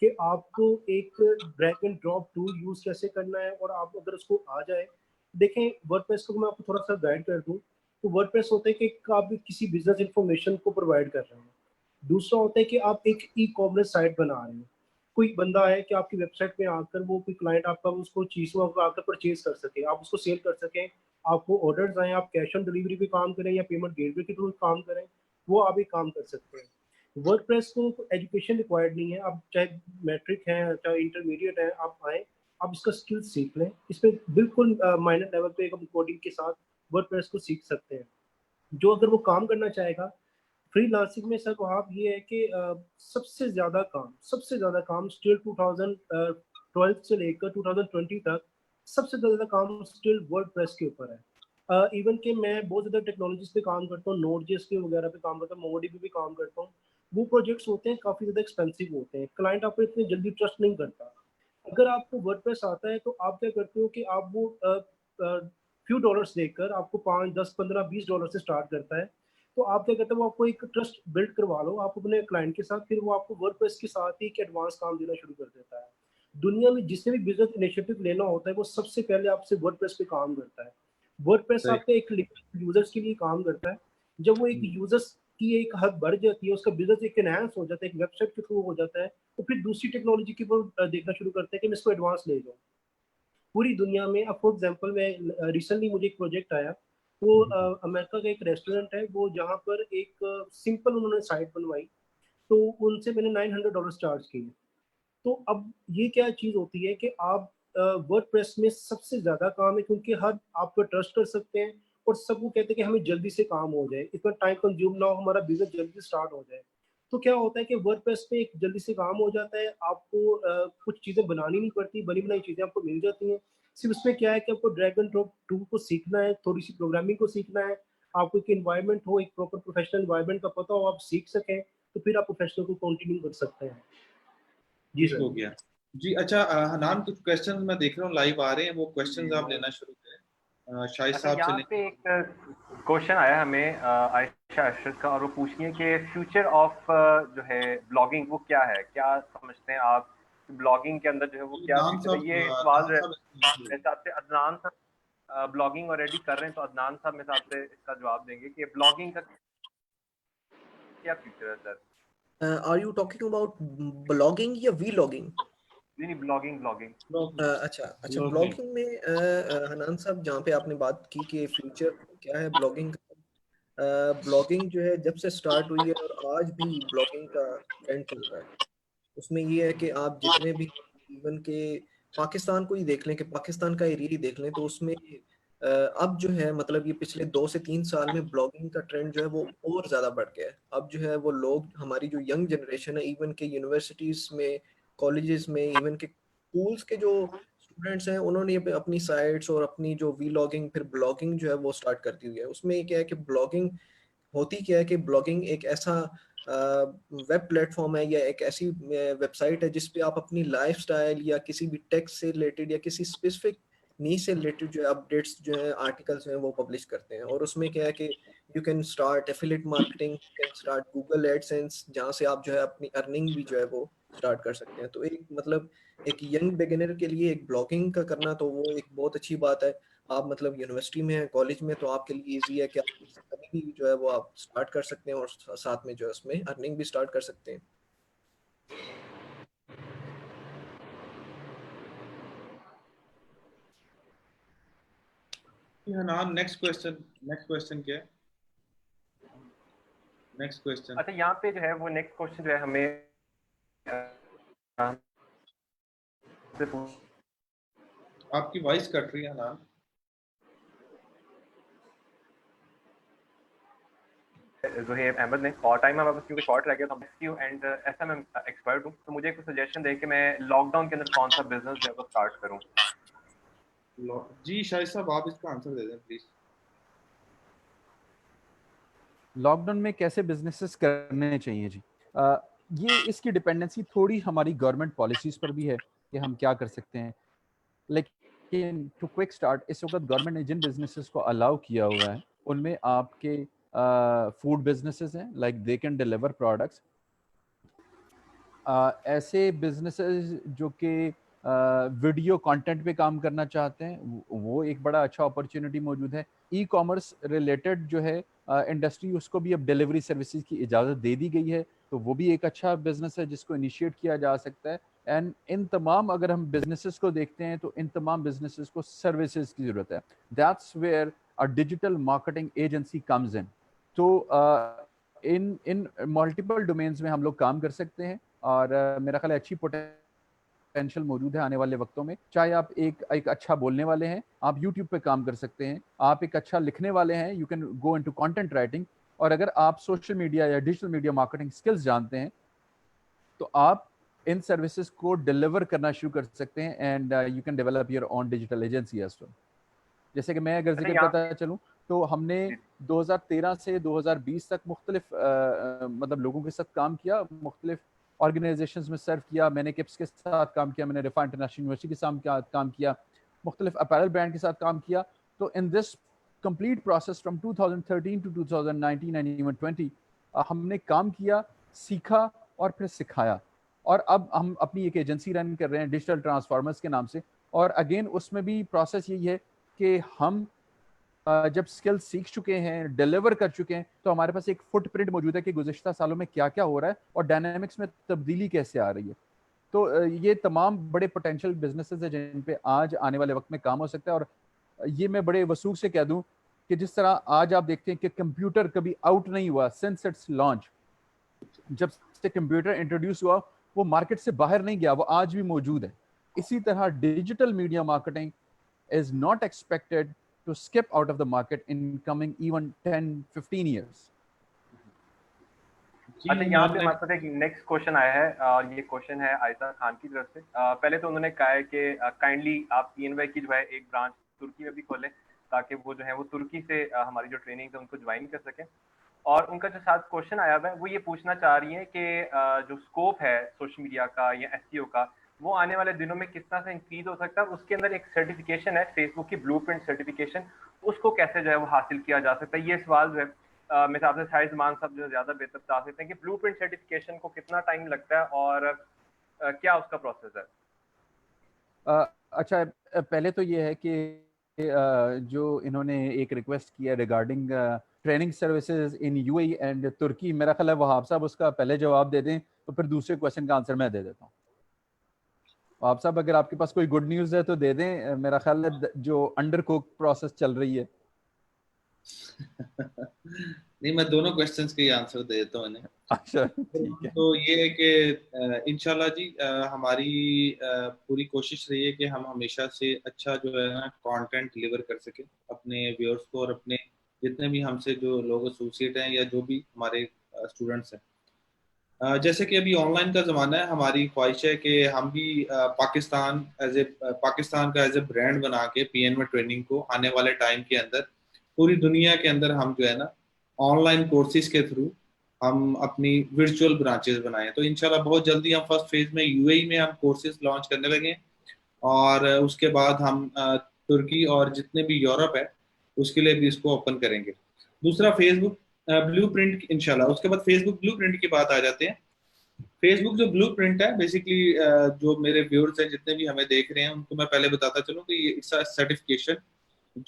कि आपको एक drag and drop tool use कैसे करना है, और आप अगर उसको आ जाए। देखें, वर्डप्रेस को मैं आपको थोड़ा सा गाइड कर दूं तो वर्डप्रेस होता है कि आप किसी बिजनेस इंफॉर्मेशन को प्रोवाइड कर रहे हैं। दूसरा होता है कि आप एक ई कॉमर्स साइट बना रहे हैं। कोई बंदा है कि आपकी वेबसाइट पे आकर वो कोई क्लाइंट आपका उसको चीज़ को आकर परचेज कर सके, आप उसको सेल कर सकें, आपको ऑर्डर्स आए, आप कैश ऑन डिलीवरी पे काम करें या पेमेंट गेटवे के थ्रू काम करें, वो आप एक काम कर सकते हैं। वर्डप्रेस को एजुकेशन रिक्वायर्ड नहीं है, आप चाहे मैट्रिक हैं चाहे इंटरमीडिएट हैं, आप आए, आप इसका स्किल सीख लें। इसमें बिल्कुल माइनर लेवल पे हम कोडिंग के साथ वर्डप्रेस को सीख सकते हैं। जो अगर वो काम करना चाहेगा फ्रीलांसिंग में, सर वहाँ ये है कि सबसे ज़्यादा काम स्टिल 2012 से लेकर 2020 तक सबसे ज़्यादा काम स्टिल वर्डप्रेस के ऊपर है। इवन कि मैं बहुत ज़्यादा टेक्नोलॉजीज पे काम करता हूँ, नोड.जेएस के वगैरह पे काम करता हूँ, मोंगोडीबी पे काम करता हूँ। वो प्रोजेक्ट्स होते हैं काफ़ी ज़्यादा एक्सपेंसिव होते हैं, क्लाइंट आप पे इतनी जल्दी ट्रस्ट नहीं करता। अगर आपको वर्डप्रेस आता है तो आप क्या करते हो कि आप वो फ्यू डॉलर्स देकर आपको 5, 10, 15, 20 डॉलर से स्टार्ट करता है। तो आप क्या कहते हैं, वो आपको एक ट्रस्ट बिल्ड करवा लो आप अपने क्लाइंट के साथ, फिर वो आपको वर्डप्रेस के साथ ही एक एडवांस काम देना शुरू कर देता है। दुनिया में जिसने भी बिजनेस इनिशिएटिव लेना होता है वो सबसे पहले आपसे वर्डप्रेस पे काम करता है। वर्डप्रेस सही। आपके एक यूजर्स के लिए काम करता है। जब वो एक यूजर्स की एक हद बढ़ जाती है, उसका बिजनेस एक एनहांस हो जाता है, एक वेबसाइट के थ्रू हो जाता है, तो फिर दूसरी टेक्नोलॉजी की ऊपर देखना शुरू करते हैं कि मैं इसको एडवांस ले जाऊँ। पूरी दुनिया में अब फॉर एग्जांपल मैं रिसेंटली मुझे एक प्रोजेक्ट आया, वो अमेरिका का एक रेस्टोरेंट है, वो जहाँ पर एक सिंपल उन्होंने साइट बनवाई, तो उनसे मैंने $900 चार्ज किए। तो अब ये क्या चीज़ होती है कि आप वर्डप्रेस में सबसे ज़्यादा काम है, क्योंकि हर आप पर ट्रस्ट कर सकते हैं और सब वो कहते हैं कि हमें जल्दी से काम हो जाए, इतना टाइम कंज्यूम ना हो, हमारा बिजनेस जल्दी स्टार्ट हो जाए। तो क्या होता है कि वर्डप्रेस पे एक जल्दी से काम हो जाता है, आपको कुछ चीज़ें बनानी नहीं पड़ती, बनी बनाई चीज़ें आपको मिल जाती हैं। सिर्फ उसमें क्या है कि आपको ड्रैग एंड ड्रॉप टूल को सीखना है, थोड़ी सी प्रोग्रामिंग को सीखना है, आपको एक इन्वायरमेंट हो, एक प्रॉपर प्रोफेशनल इन्वायरमेंट का पता हो, आप सीख सकें, तो फिर आप प्रोफेशनल को कंटिन्यू कर सकते हैं। जी ठीक सर। हो गया जी। अच्छा हनान, कुछ क्वेश्चन मैं देख रहा हूँ लाइव आ रहे हैं, वो क्वेश्चंस आप लेना शुरू करें शाहिद अच्छा, साहब से यहाँ लें। पे एक क्वेश्चन आया हमें आयशा अशरफ का, और वो पूछनी है कि फ्यूचर ऑफ जो है ब्लॉगिंग वो क्या है, क्या समझते हैं आप ब्लॉगिंग के अंदर जो है वो क्या फ्यूचर है? ये सवाल अदनान साहब मेरे हिसाब से अदनान साहब ब्लॉगिंग ऑलरेडी कर रहे हैं, तो अदनान साहब मेरे हिसाब से इसका जवाब देंगे कि ब्लॉगिंग का क्या फ्यूचर है sir. Are you talking about blogging या वीलॉगिंग? नहीं, ब्लॉगिंग ब्लॉगिंग। अच्छा अच्छा, ब्लॉगिंग में हनान साहब, जहाँ पे आपने बात की कि फ्यूचर क्या है ब्लॉगिंग का, ब्लॉगिंग जो है जब से स्टार्ट हुई है और आज भी ब्लॉगिंग का ट्रेंड चल रहा है। उसमें ये है कि आप जितने भी, इवन के पाकिस्तान को ही देख लें, कि पाकिस्तान का एरिया ही देख लें, तो उसमें अब जो है मतलब ये पिछले 2 से 3 साल में ब्लॉगिंग का ट्रेंड जो है वो और ज़्यादा बढ़ गया है। अब जो है वो लोग, हमारी जो यंग जनरेशन है, इवन के यूनिवर्सिटीज़ में, कॉलेजेस में, इवन के स्कूल्स के जो स्टूडेंट्स हैं, उन्होंने अपनी साइट्स और अपनी जो वीलॉगिंग फिर ब्लॉगिंग जो है वो स्टार्ट कर दी हुई है। उसमें क्या है कि ब्लॉगिंग होती क्या है कि ब्लॉगिंग एक ऐसा वेब प्लेटफॉर्म है या एक ऐसी वेबसाइट है जिस पे आप अपनी लाइफस्टाइल या किसी भी टेक्स्ट से रिलेटेड या किसी स्पेसिफिक नीड से रिलेटेड जो है अपडेट्स जो है, आर्टिकल्स हैं, वो पब्लिश करते हैं। और उसमें क्या है कि you can start affiliate marketing, you can start Google AdSense, जहाँ से आप जो है अपनी अर्निंग भी जो है वो स्टार्ट कर सकते हैं। तो एक मतलब एक यंग बिगिनर के लिए एक ब्लॉगिंग का करना तो वो एक बहुत अच्छी बात है। आप मतलब यूनिवर्सिटी में है, कॉलेज में, तो आपके लिए इजी है कि आप कभी भी जो है वो आप स्टार्ट कर सकते हैं और साथ में जो है उसमें अर्निंग भी स्टार्ट कर सकते हैं। हनान, नेक्स्ट क्वेश्चन क्या है? Next question. अच्छा, यहाँ पे जो है वो नेक्स्ट क्वेश्चन जो है हमें से आपकी वॉइस कट रही है हनान। ज़ुहैब अहमद ने, और टाइम हमारे पास क्योंकि शॉर्ट रह गया, तो एसईओ एंड एसएमएम एक्सपर्ट हूँ, तो मुझे एक सजेशन दे कि मैं लॉकडाउन के अंदर कौन सा बिजनेस जो है वो स्टार्ट करूँ। जी शाहिद साहब, आप इसका आंसर दे दें प्लीज। लॉकडाउन में कैसे बिजनेसेस करने चाहिए जी? ये इसकी डिपेंडेंसी थोड़ी हमारी गवर्नमेंट पॉलिसीज पर भी है कि हम क्या कर सकते हैं। लेकिन टू क्विक स्टार्ट, इस वक्त गवर्नमेंट ने जिन बिजनेसेस को अलाउ किया हुआ है उनमें आपके फूड बिजनेसेस हैं, like they can deliver products. ऐसे बिजनेसेस जो कि वीडियो कंटेंट पे काम करना चाहते हैं, वो एक बड़ा अच्छा अपॉर्चुनिटी मौजूद है। ई कॉमर्स रिलेटेड जो है इंडस्ट्री, उसको भी अब डिलीवरी सर्विसेज की इजाज़त दे दी गई है, तो वो भी एक अच्छा बिजनेस है जिसको इनिशिएट किया जा सकता है। एंड इन तमाम, अगर हम बिजनेसेस को देखते हैं तो इन तमाम बिजनेसेस को सर्विसेज की ज़रूरत है। That's where a digital marketing agency comes in. तो इन इन मल्टीपल डोमेन्स में हम लोग काम कर सकते हैं, और मेरा ख्याल है अच्छी पोटेंशियल मौजूद है आने वाले वक्तों में। चाहे आप एक अच्छा बोलने वाले हैं, आप यूट्यूब पे काम कर सकते हैं। आप एक अच्छा लिखने वाले हैं, you can go into content writing. और अगर आप सोशल मीडिया या डिजिटल मीडिया मार्केटिंग स्किल्स जानते हैं तो आप इन सर्विसेज को डिलीवर करना शुरू कर सकते हैं, and you can develop your own digital agency as well. जैसे कि मैं अगर जिक्र करता चलूँ तो हमने 2013 से 2020 तक मुख्तलिफ मतलब लोगों के साथ काम किया, मुख्तलिफ ऑर्गेनाइजेशंस में सर्व किया। मैंने किप्स के साथ काम किया, मैंने रिफा इंटरनेशनल यूनिवर्सिटी के साथ काम किया, मुख्तलिफ अपैरल ब्रांड के साथ काम किया। तो in this complete process from 2013 to 2019 and even 20 हमने काम किया, सीखा और फिर सिखाया। और अब हम अपनी एक एजेंसी रन कर रहे हैं डिजिटल ट्रांसफॉर्मर्स के नाम से। और अगेन उसमें भी प्रोसेस यही है कि हम जब स्किल सीख चुके हैं, डिलीवर कर चुके हैं, तो हमारे पास एक फुटप्रिंट मौजूद है कि गुज़िश्ता सालों में क्या क्या हो रहा है और डायनामिक्स में तब्दीली कैसे आ रही है। तो ये तमाम बड़े पोटेंशियल बिजनेसेस हैं जिन पे आज आने वाले वक्त में काम हो सकता है। और ये मैं बड़े वसूख से कह दूं कि जिस तरह आज आप देखते हैं कि कंप्यूटर कभी आउट नहीं हुआ सिंस इट्स लॉन्च, जब से कंप्यूटर इंट्रोड्यूस हुआ वो मार्केट से बाहर नहीं गया, वो आज भी मौजूद है। इसी तरह digital media marketing is not expected to skip out of the market in coming even 10-15 years. अच्छा, यहाँ पे हमारे पास एक नेक्स्ट क्वेश्चन आया है और ये क्वेश्चन है आयशा खान की तरफ से। पहले तो उन्होंने कहा है कि काइंडली आप ENY की जो है एक ब्रांच तुर्की में भी खोलें ताकि वो जो है वो तुर्की से हमारी जो ट्रेनिंग है उनको ज्वाइन कर सकें। और उनका जो साथ क्वेश्चन आया है वो ये पूछना चाह रही है कि जो स्कोप है सोशल मीडिया का या SEO का, वो आने वाले दिनों में किस तरह से इंक्रीज हो सकता है। उसके अंदर एक सर्टिफिकेशन है फेसबुक की ब्लूप्रिंट सर्टिफिकेशन, उसको कैसे जो है वो हासिल किया जा सकता है। ये सवाल जो है मेरे हिसाब से शायद मान साहब जो ज़्यादा बेहतर बता सकते हैं कि ब्लूप्रिंट सर्टिफिकेशन को कितना टाइम लगता है और क्या उसका प्रोसेस है। अच्छा, पहले तो ये है कि जो इन्होंने एक रिक्वेस्ट किया regarding training services in UAE and तुर्की, मेरा ख्याल है वहाब साहब उसका पहले जवाब दे दें तो फिर दूसरे क्वेश्चन का आंसर मैं दे देता हूँ। आप साहब अगर आपके पास कोई गुड न्यूज़ है तो दे दें। मेरा ख्याल है जो अंडर कुक प्रोसेस चल रही है। नहीं, मैं दोनों क्वेश्चंस के आंसर दे देता हूँ इन्हें। अच्छा, ठीक है। तो ये है कि इंशाल्लाह जी हमारी पूरी कोशिश रही है कि हम हमेशा से अच्छा जो है ना कंटेंट डिलीवर कर सके अपने व्यूअर्स को और अपने जितने भी हमसे जो लोग एसोसिएट हैं या जो भी हमारे स्टूडेंट्स हैं। जैसे कि अभी ऑनलाइन का ज़माना है, हमारी ख्वाहिश है कि हम भी पाकिस्तान का एज ए ब्रांड बना के PNY ट्रेनिंग को आने वाले टाइम के अंदर पूरी दुनिया के अंदर हम जो है ना ऑनलाइन कोर्सेज के थ्रू हम अपनी वर्चुअल ब्रांचेस बनाएं। तो इंशाल्लाह बहुत जल्दी हम फर्स्ट फेज में UAE में हम कोर्सेज लॉन्च करने लगे और उसके बाद हम तुर्की और जितने भी यूरोप है उसके लिए भी इसको ओपन करेंगे। दूसरा फेसबुक ब्लूप्रिंट इंशाल्लाह। उसके बाद फेसबुक ब्लूप्रिंट की बात आ जाते हैं। फेसबुक जो ब्लूप्रिंट है बेसिकली जो मेरे व्यूअर्स हैं जितने भी हमें देख रहे हैं उनको मैं पहले बताता चलूं कि ये इट्स अ सर्टिफिकेशन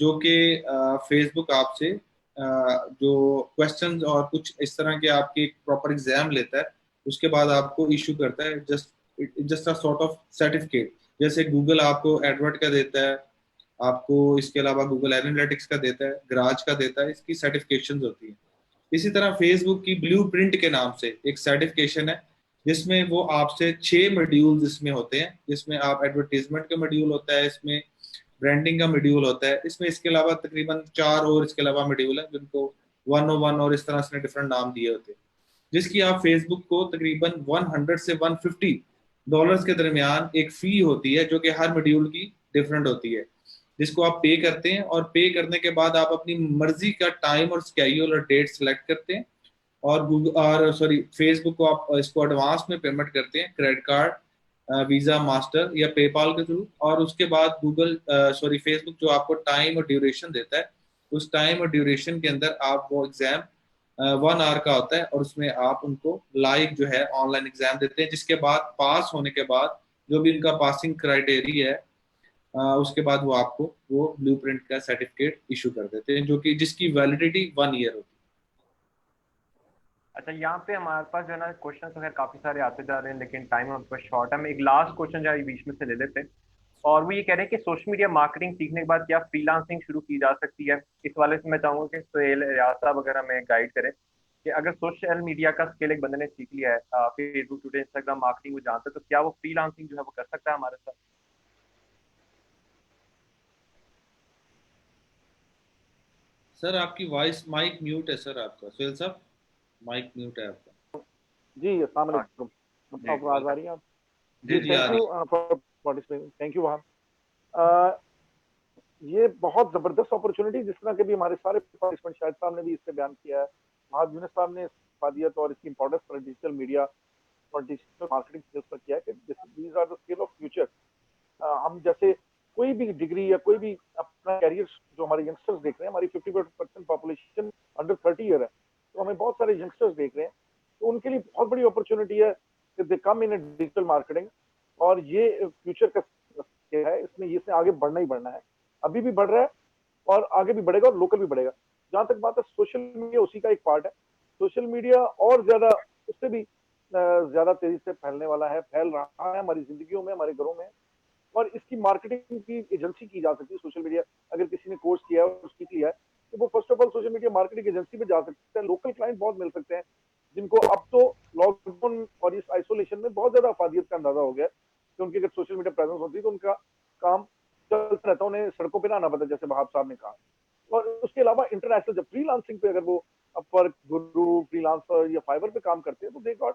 जो कि फेसबुक आपसे जो क्वेश्चंस और कुछ इस तरह के आपके प्रॉपर एग्जाम लेता है उसके बाद आपको इशू करता है just a sort of certificate. जैसे गूगल आपको एडवर्ड का देता है, आपको इसके अलावा गूगल एनालिटिक्स का देता है, गराज का देता है, इसकी सर्टिफिकेशंस होती है। इसी तरह फेसबुक की ब्लूप्रिंट के नाम से एक सर्टिफिकेशन है जिसमें वो आपसे 6 मॉड्यूल्स इसमें होते हैं, जिसमें आप एडवर्टीजमेंट का मॉड्यूल होता है, इसमें ब्रांडिंग का मॉड्यूल होता है, इसमें इसके अलावा तकरीबन 4 और इसके अलावा मॉड्यूल है जिनको 101 और इस तरह से डिफरेंट नाम दिए होते हैं, जिसकी आप फेसबुक को तकरीबन 100 से 150 डॉलर्स के दरमियान एक फी होती है जो कि हर मॉड्यूल की डिफरेंट होती है, जिसको आप पे करते हैं और पे करने के बाद आप अपनी मर्जी का टाइम और स्केड्यूल और डेट सेलेक्ट करते हैं और फेसबुक को आप इसको एडवांस में पेमेंट करते हैं क्रेडिट कार्ड, वीजा, मास्टर या पेपाल के थ्रू। और उसके बाद फेसबुक जो आपको टाइम और ड्यूरेशन देता है, उस टाइम और ड्यूरेशन के अंदर आप वो एग्जाम 1 आवर का होता है और उसमें आप उनको लाइव जो है ऑनलाइन एग्जाम देते हैं, जिसके बाद पास होने के बाद जो भी उनका पासिंग क्राइटेरिया है उसके बाद वो आपको वो ब्लूप्रिंट का सर्टिफिकेट इशू कर देते हैं जो कि जिसकी वैलिडिटी 1 ईयर होती है। अच्छा, यहाँ पे हमारे पास जो है ना क्वेश्चन तो खैर काफी सारे आते जा रहे हैं लेकिन टाइम हमारे पास शॉर्ट है। हम एक लास्ट क्वेश्चन जो है बीच में से ले लेते हैं और वो ये कह रहे हैं कि सोशल मीडिया मार्केटिंग सीखने के बाद क्या फ्रीलांसिंग शुरू की जा सकती है। इस वाले से मैं चाहूंगा कि सुहेल रियाज साहब वगैरह में गाइड करें कि अगर सोशल मीडिया का स्किल एक बंदे ने सीख लिया है, फेसबुक, ट्विटर, इंस्टाग्राम मार्केटिंग वो जानते हैं, तो क्या वो फ्रीलांसिंग जो है वो कर सकता है हमारे साथ। सर आपकी वॉइस माइक म्यूट है सर, आपका सुहेल साहब माइक म्यूट है आपका। जी अस्सलाम वालेकुम, आवाज आ रही है आप? जी जी thank you for participating, thank you वहां। ये बहुत जबरदस्त अपॉर्चुनिटी जिस तरह के भी हमारे सारे पार्टिसिपेंट शायद साहब ने भी इससे बयान किया है, वहाब यूनुस साहब ने इफादियत और इसकी इंपॉर्टेंस पर डिजिटल मीडिया और डिजिटल मार्केटिंग स्किल्स पर किया है कि these are the skill of future. हम जैसे कोई भी डिग्री या कोई भी अपना कैरियर, जो हमारे यंगस्टर्स देख रहे हैं, हमारी 50% पॉपुलेशन अंडर 30 ईयर है, तो हमें बहुत सारे यंगस्टर्स देख रहे हैं, तो उनके लिए बहुत बड़ी अपॉर्चुनिटी है कि दे कम इन डिजिटल मार्केटिंग। और ये फ्यूचर का है, इसमें इसमें आगे बढ़ना ही बढ़ना है, अभी भी बढ़ रहा है और आगे भी बढ़ेगा और लोकल भी बढ़ेगा। जहां तक बात है सोशल मीडिया, उसी का एक पार्ट है। सोशल मीडिया और ज्यादा, उससे भी ज्यादा तेजी से फैलने वाला है, फैल रहा है हमारी जिंदगियों में, हमारे घरों में। और इसकी मार्केटिंग की एजेंसी की जा सकती है। सोशल मीडिया अगर किसी ने कोर्स किया है और सीख लिया है, तो वो first of all social media marketing agency पे जा सकते हैं। लोकल क्लाइंट बहुत मिल सकते हैं, जिनको अब तो लॉकडाउन और इस आइसोलेशन में बहुत ज्यादा अफादियत का अंदाजा हो गया है कि उनकी अगर सोशल मीडिया प्रेजेंस होती है तो उनका काम चलता रहता, उन्हें सड़कों पर ना आना पड़ता, जैसे वहाब साहब ने कहा। और उसके अलावा इंटरनेशनल जब फ्रीलांसिंग पे अगर वो अपवर्क, गुरु, फ्रीलांसर या फाइवर पे काम करते हैं, तो दे गॉट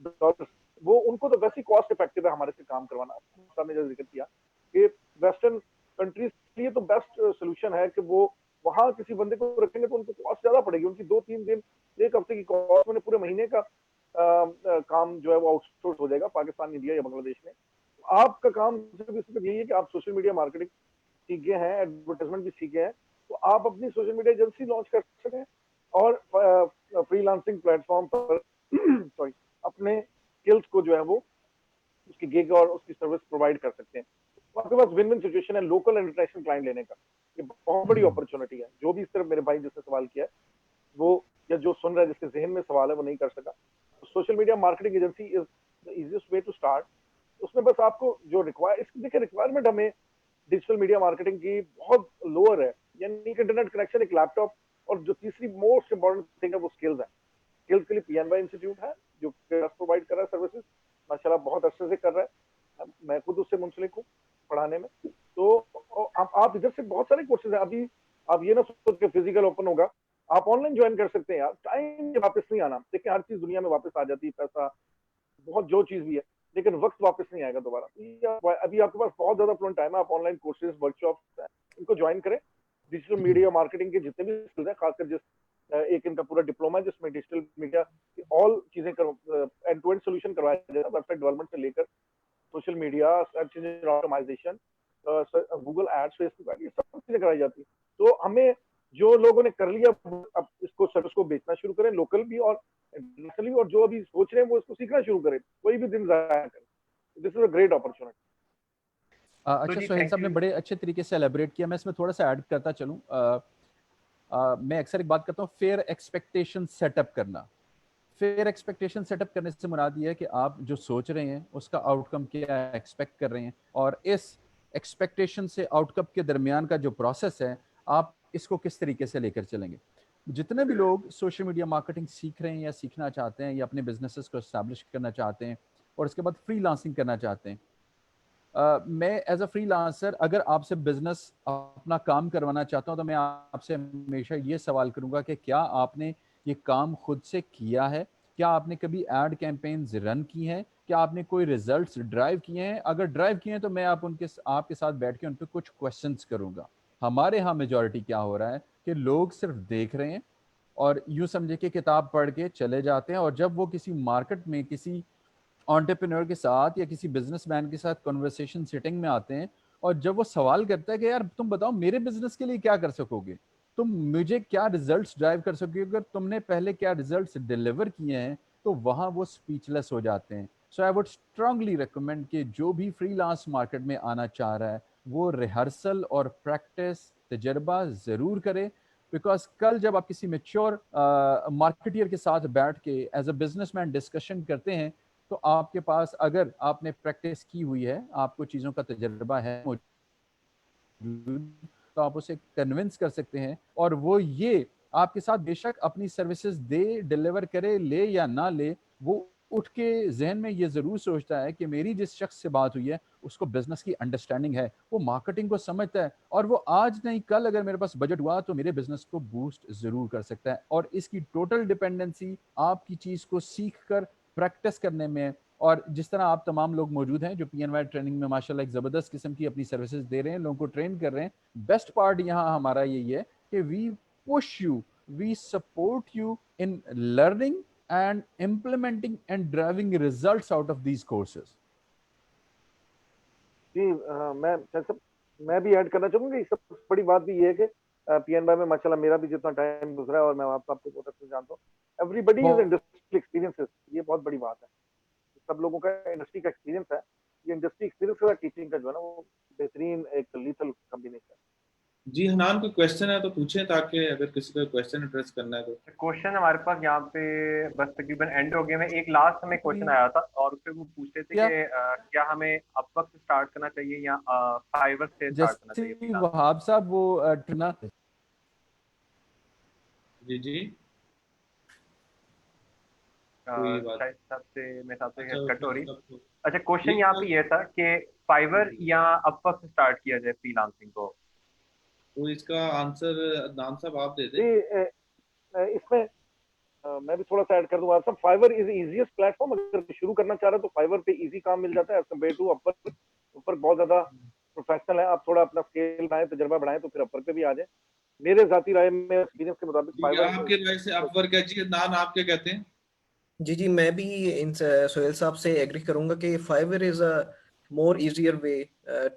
डॉलर्स। वो उनको तो वैसे ही कॉस्ट इफेक्टिव है हमारे से काम करवाना। साहब ने जो जिक्र किया कि वेस्टर्न कंट्रीज के लिए तो बेस्ट सोल्यूशन है कि वो वहां किसी बंदे को रखेंगे तो उनको कॉस्ट ज्यादा पड़ेगी, उनकी 2-3 दिन, एक हफ्ते की कॉस्ट में पूरे महीने का काम जो है वो आउटसोर्स हो जाएगा पाकिस्तान, इंडिया या बांग्लादेश में। आपका काम सिर्फ इसमें यही है कि आप सोशल मीडिया मार्केटिंग सीखे हैं, एडवर्टाइजमेंट भी सीखे हैं, तो आप अपनी सोशल मीडिया एजेंसी लॉन्च कर सकें और फ्रीलांसिंग प्लेटफॉर्म पर सॉरी अपने स्किल्स को जो है वो उसकी गिग और उसकी सर्विस प्रोवाइड कर सकते हैं। तो आपके पास विन विन सिचुएशन है लोकल एंड इंटरनेशनल क्लाइंट लेने का। ये बहुत बड़ी अपॉर्चुनिटी है। जो भी इस तरह मेरे भाई जिसने सवाल किया है वो, या जो सुन रहा है जिसके जहन में सवाल है वो नहीं कर सका, social media marketing agency is the easiest way to start. उसमें बस आपको जो देखिए रिक्वायरमेंट हमें डिजिटल मीडिया मार्केटिंग की बहुत लोअर है, यानी कि इंटरनेट कनेक्शन, एक लैपटॉप, और जो तीसरी मोस्ट इंपॉर्टेंट थिंग है वो स्किल्स है। स्किल्स के लिए पीएनवाई इंस्टीट्यूट है जो प्रोवाइड कर रहा है सर्विसेज, माशाल्लाह बहुत अच्छे से कर रहा है, मैं खुद उससे मुंसलिक हूँ पढ़ाने में। तो आप इधर से बहुत सारे कोर्सेज हैं। अभी आप ये ना सोच के फिजिकल ओपन होगा, आप ऑनलाइन ज्वाइन कर सकते हैं यार। टाइम वापस नहीं आना, देखिए हर चीज दुनिया में वापस आ जाती है, पैसा, बहुत जो चीज भी है, लेकिन वक्त वापस नहीं आएगा दोबारा। अभी आपके पास बहुत ज्यादा फ्लोन टाइम है, आप ऑनलाइन कोर्सेज, वर्कशॉप इनको ज्वाइन करें। डिजिटल मीडिया मार्केटिंग के जितने भी स्किल्स हैं, खासकर जिस एक इनका पूरा डिप्लोमा है जिसमें डिजिटल मीडिया की ऑल चीजें एंड टू एंड सोल्यूशन करवाया जाएगा, वेबसाइट डेवलपमेंट से लेकर social media, search engine optimisation, Google ads, Facebook ads, ये सब चीजें कराई जाती है। तो हमें जो लोगों ने कर लिया अब इसको सर्विस को बेचना शुरू करें, लोकल भी और इंटरनेशनली, और जो अभी सोच रहे हैं वो इसको सीखना शुरू करें, कोई भी दिन जाया करें। This is a great opportunity. अच्छा, सोहेल साहब ने बड़े अच्छे तरीके से एलेबरेट किया। मैं इसमें थोड़ा सा ऐड करता चलूँ। मैं अक्सर एक बात करता हूँ, फेयर एक्सपेक्टेशन सेटअप करना। फेयर एक्सपेक्टेशन सेटअप करने से मुराद ये है कि आप जो सोच रहे हैं उसका आउटकम क्या एक्सपेक्ट कर रहे हैं, और इस एक्सपेक्टेशन से आउटकम के दरमियान का जो प्रोसेस है आप इसको किस तरीके से लेकर चलेंगे। जितने भी लोग सोशल मीडिया मार्केटिंग सीख रहे हैं या सीखना चाहते हैं या अपने बिजनेसेस को एस्टैब्लिश करना चाहते हैं और उसके बाद फ्रीलांसिंग करना चाहते हैं, मैं एज अ फ्रीलांसर अगर आपसे बिजनेस अपना काम करवाना चाहता हूं तो मैं आपसे हमेशा ये सवाल करूंगा कि क्या आपने ये काम खुद से किया है, क्या आपने कभी एड कैंपेन्स रन की हैं, क्या आपने कोई रिजल्ट्स ड्राइव किए हैं। अगर ड्राइव किए हैं तो मैं आपके साथ बैठ के उन पर कुछ क्वेश्चंस करूंगा। हमारे यहाँ मेजॉरिटी क्या हो रहा है कि लोग सिर्फ देख रहे हैं और यूं समझे कि किताब पढ़ के चले जाते हैं, और जब वो किसी मार्केट में किसी एंटरप्रेन्योर के साथ या किसी बिजनेसमैन के साथ कन्वर्सेशन सेटिंग में आते हैं और जब वो सवाल करता है कि यार तुम बताओ मेरे बिजनेस के लिए क्या कर सकोगे, तुम मुझे क्या रिजल्ट्स ड्राइव कर सकोगे, अगर तुमने पहले क्या रिजल्ट्स डिलीवर किए हैं, तो वहां वो स्पीचलेस हो जाते हैं। सो आई वुड स्ट्रांगली रिकमेंड कि जो भी फ्रीलांस मार्केट में आना चाह रहा है वो रिहर्सल और प्रैक्टिस तजर्बा ज़रूर करे। बिकॉज कल जब आप किसी मेच्योर मार्केटियर के साथ बैठ के एज अ बिजनेसमैन डिस्कशन करते हैं तो आपके पास, अगर आपने प्रैक्टिस की हुई है, आपको चीज़ों का तजर्बा है तो आप उसे कन्विंस कर सकते हैं, और वो ये आपके साथ बेशक अपनी सर्विसेज दे, डिलीवर करे, ले या ना ले, वो उठ के जहन में ये ज़रूर सोचता है कि मेरी जिस शख्स से बात हुई है उसको बिजनेस की अंडरस्टैंडिंग है, वो मार्केटिंग को समझता है, और वो आज नहीं कल अगर मेरे पास बजट हुआ तो मेरे बिजनेस को बूस्ट ज़रूर कर सकता है। और इसकी टोटल डिपेंडेंसी आपकी चीज़ को सीख कर प्रैक्टिस करने में, और जिस तरह आप तमाम लोग मौजूद हैं जो पीएनवाई ट्रेनिंग में माशाल्लाह एक ज़बरदस्त किस्म की अपनी सर्विसेज दे रहे हैं, लोगों को ट्रेन कर रहे हैं। बेस्ट पार्ट यहाँ हमारा यही है कि we push you, we support you in learning and implementing and driving results out of these courses. जी मैं मैं भी ऐड करना चाहूंगा कि सबसे बड़ी बात भी ये है कि पीएन भाई में माशाल्लाह मेरा भी जितना टाइम गुजरा है और मैं आपको बहुत अच्छे से जानता हूँ, एवरीबडी इज इंडस्ट्री एक्सपीरियंसेस, ये बहुत बड़ी बात है। सब लोगों का इंडस्ट्री का एक्सपीरियंस है, ये इंडस्ट्री एक्सपीरियंस का टीचिंग का जो है ना वो बेहतरीन एक लीथल कॉम्बिनेशन है। जी हनान, कोई क्वेश्चन है तो पूछें, ताकि अगर किसी को क्वेश्चन एड्रेस करना है तो। क्वेश्चन हमारे पास यहाँ पे बस तकरीबन एंड हो गए हैं। एक लास्ट हमें क्वेश्चन आया था और उसपे वो पूछते थे कि क्या हमें अपवर्क से स्टार्ट करना चाहिए या फाइवर से स्टार्ट करना चाहिए जैसे freelance? वहाब साहब वो ट्रिना जी जी, शायद हिसाब से मेरे हिसाब से कट हो रही। अच्छा, अच्छा, क्वेश्चन ये यहाँ पे ये था कि फाइवर या अपवर्क से स्टार्ट किया जाए फ्रीलांसिंग को। तो इसका आंसर नाम साहब आप दे दें। जी इसमें मैं भी थोड़ा सा ऐड कर दूंगा। आप सब, फाइवर इज इजीएस्ट प्लेटफॉर्म, अगर शुरू करना चाह रहे हो तो फाइवर पे इजी काम मिल जाता है एज कम्पेयर टू अपर। ऊपर बहुत ज्यादा प्रोफेशनल है, आप थोड़ा अपना स्केल बढ़ाएं, तजर्बा बढ़ाएं तो फिर अपर पे भी आ जाए। मेरे जाती राय में, एक्सपीरियंस के मुताबिक ठीक है, फाइवर आपके राय से अपवर्क है जी। नान आप क्या कहते हैं? जी जी, मैं भी इन सोहेल साहब से एग्री करूंगा कि Fiverr is a more easier way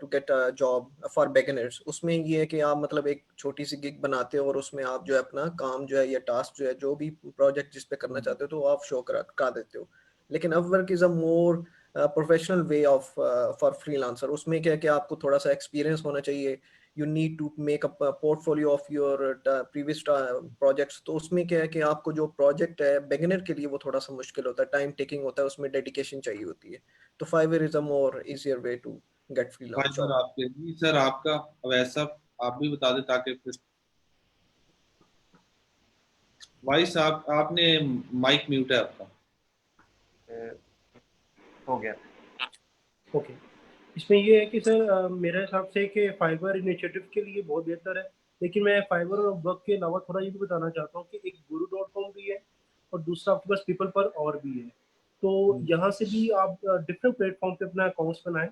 to get a job for beginners. उसमें ये है कि आप मतलब एक छोटी सी गिग बनाते हो और उसमें आप जो है अपना काम जो है या टास्क जो है जो भी प्रोजेक्ट जिस पे करना चाहते हो तो आप शो करा देते हो। लेकिन Upwork is a more professional way of for freelancer. उसमें क्या है कि आपको थोड़ा सा एक्सपीरियंस होना चाहिए। You need to make a portfolio of your previous projects. तो उसमें क्या है कि आपको जो प्रोजेक्ट है बिगिनर के लिए वो थोड़ा सा मुश्किल होता है, टाइम टेकिंग होता है, उसमें डेडिकेशन चाहिए होती है। तो Fiverr is a more easier way to get freelance Fiverr job. आपके जी सर, आपका वैसा आप भी बता दें ताकि फिर वाइस आपने माइक म्यूट है आपका। हो गया। ओके, इसमें ये है कि सर मेरे हिसाब से कि फाइबर इनिशिएटिव के लिए बहुत बेहतर है, लेकिन मैं फाइबर और वर्क के अलावा थोड़ा ये भी बताना चाहता हूँ कि एक guru.com भी है और दूसरा आपके पास पीपल पर और भी है। तो यहाँ से भी आप डिफरेंट प्लेटफॉर्म पे अपना अकाउंट्स बनाएं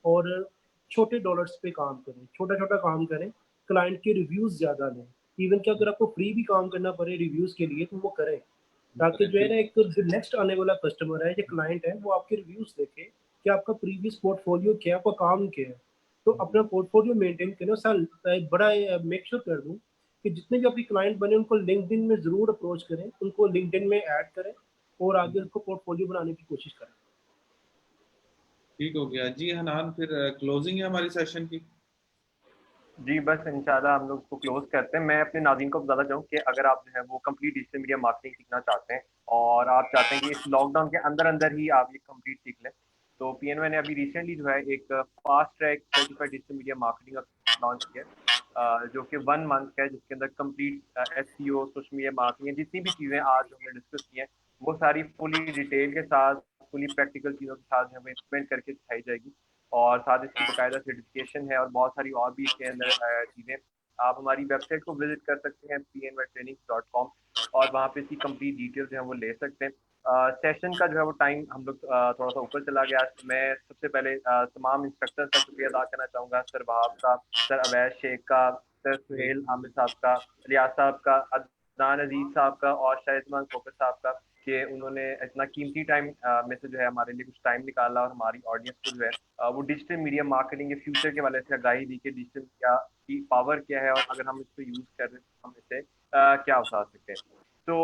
और छोटे डॉलर्स पे काम करें, छोटा छोटा काम करें, क्लाइंट के रिव्यूज ज़्यादा लें। इवन कि अगर आपको फ्री भी काम करना पड़े रिव्यूज के लिए तो वो करें, ताकि जो है ना एक जो नेक्स्ट आने वाला कस्टमर है या क्लाइंट है वो आपके रिव्यूज देखे कि आपका प्रीवियस पोर्टफोलियो क्या है, आपका काम क्या है। तो अपना पोर्टफोलियो मेंटेन करें। सर बड़ा मेक श्योर कर दूं कि जितने भी आपके क्लाइंट बने उनको लिंक्डइन में जरूर अप्रोच करें, उनको लिंक्डइन में ऐड करें और आगे उसको पोर्टफोलियो बनाने की कोशिश करें। ठीक हो गया जी हनान, फिर क्लोजिंग है हमारी सेशन की। जी बस इंशाल्लाह हम लोग इसको क्लोज करते हैं। मैं अपने नाज़रीन को बताना चाहूँ कि अगर आप जो है वो कंप्लीट डिजिटल मीडिया मार्केटिंग सीखना चाहते हैं और आप चाहते हैं कि इस लॉकडाउन के अंदर अंदर ही आप ये कंप्लीट सीख लें, तो पीएनवाई ने अभी रिसेंटली जो है एक fast track certified digital media marketing का लॉन्च किया है, जो कि 1 मंथ का है, जिसके अंदर complete SEO, social media marketing, जितनी भी चीज़ें आज हमने डिस्कस की हैं वो सारी फुली डिटेल के साथ, फुली प्रैक्टिकल चीज़ों के साथ जो है इम्प्लीमेंट करके सिखाई जाएगी। और साथ इसकी बाकायदा सर्टिफिकेशन है और बहुत सारी और भी इसके अंदर चीज़ें। आप हमारी वेबसाइट को विजिट कर सकते हैं pnytrainings.com और वहाँ पे इसकी कंप्लीट डिटेल जो है वो ले सकते हैं। सेशन का जो है वो टाइम हम लोग थोड़ा सा ऊपर चला गया। मैं सबसे पहले तमाम इंस्ट्रक्टर्स का शुक्रिया अदा करना चाहूँगा, सर वहाब का, सर अवैस शेख का, सर सुहेल आमिर साहब का, रियाज साहब का, अदनान अजीज साहब का और शाहिद खोकर साहब का, कि उन्होंने इतना कीमती टाइम में से जो है हमारे लिए कुछ टाइम निकाला और हमारी ऑडियंस को जो है वो डिजिटल मीडिया मार्केटिंग के फ्यूचर के वाले से आगाही दी कि डिजिटल मीडिया की पावर क्या है और अगर हम इसको यूज़ कर रहे हैं तो हम इससे क्या उठा सकते हैं। तो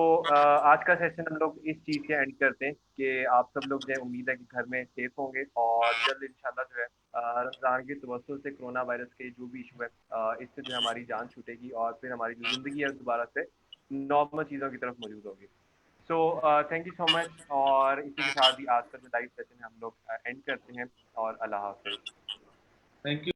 आज का सेशन हम लोग इस चीज़ से एंड करते हैं कि आप सब लोग जो है उम्मीद है कि घर में सेफ होंगे और जल्द इंशाल्लाह जो है रमज़ान के तवस्सुल से कोरोना वायरस के जो भी इशू है इससे जो है हमारी जान छूटेगी और फिर हमारी जो ज़िंदगी है दोबारा से नॉर्मल चीज़ों की तरफ मौजूद होगी। So thank you so much और इसी के साथ ही आज का जो लाइव सेशन है हम लोग एंड करते हैं और अल्लाह हाफिज़। Thank you.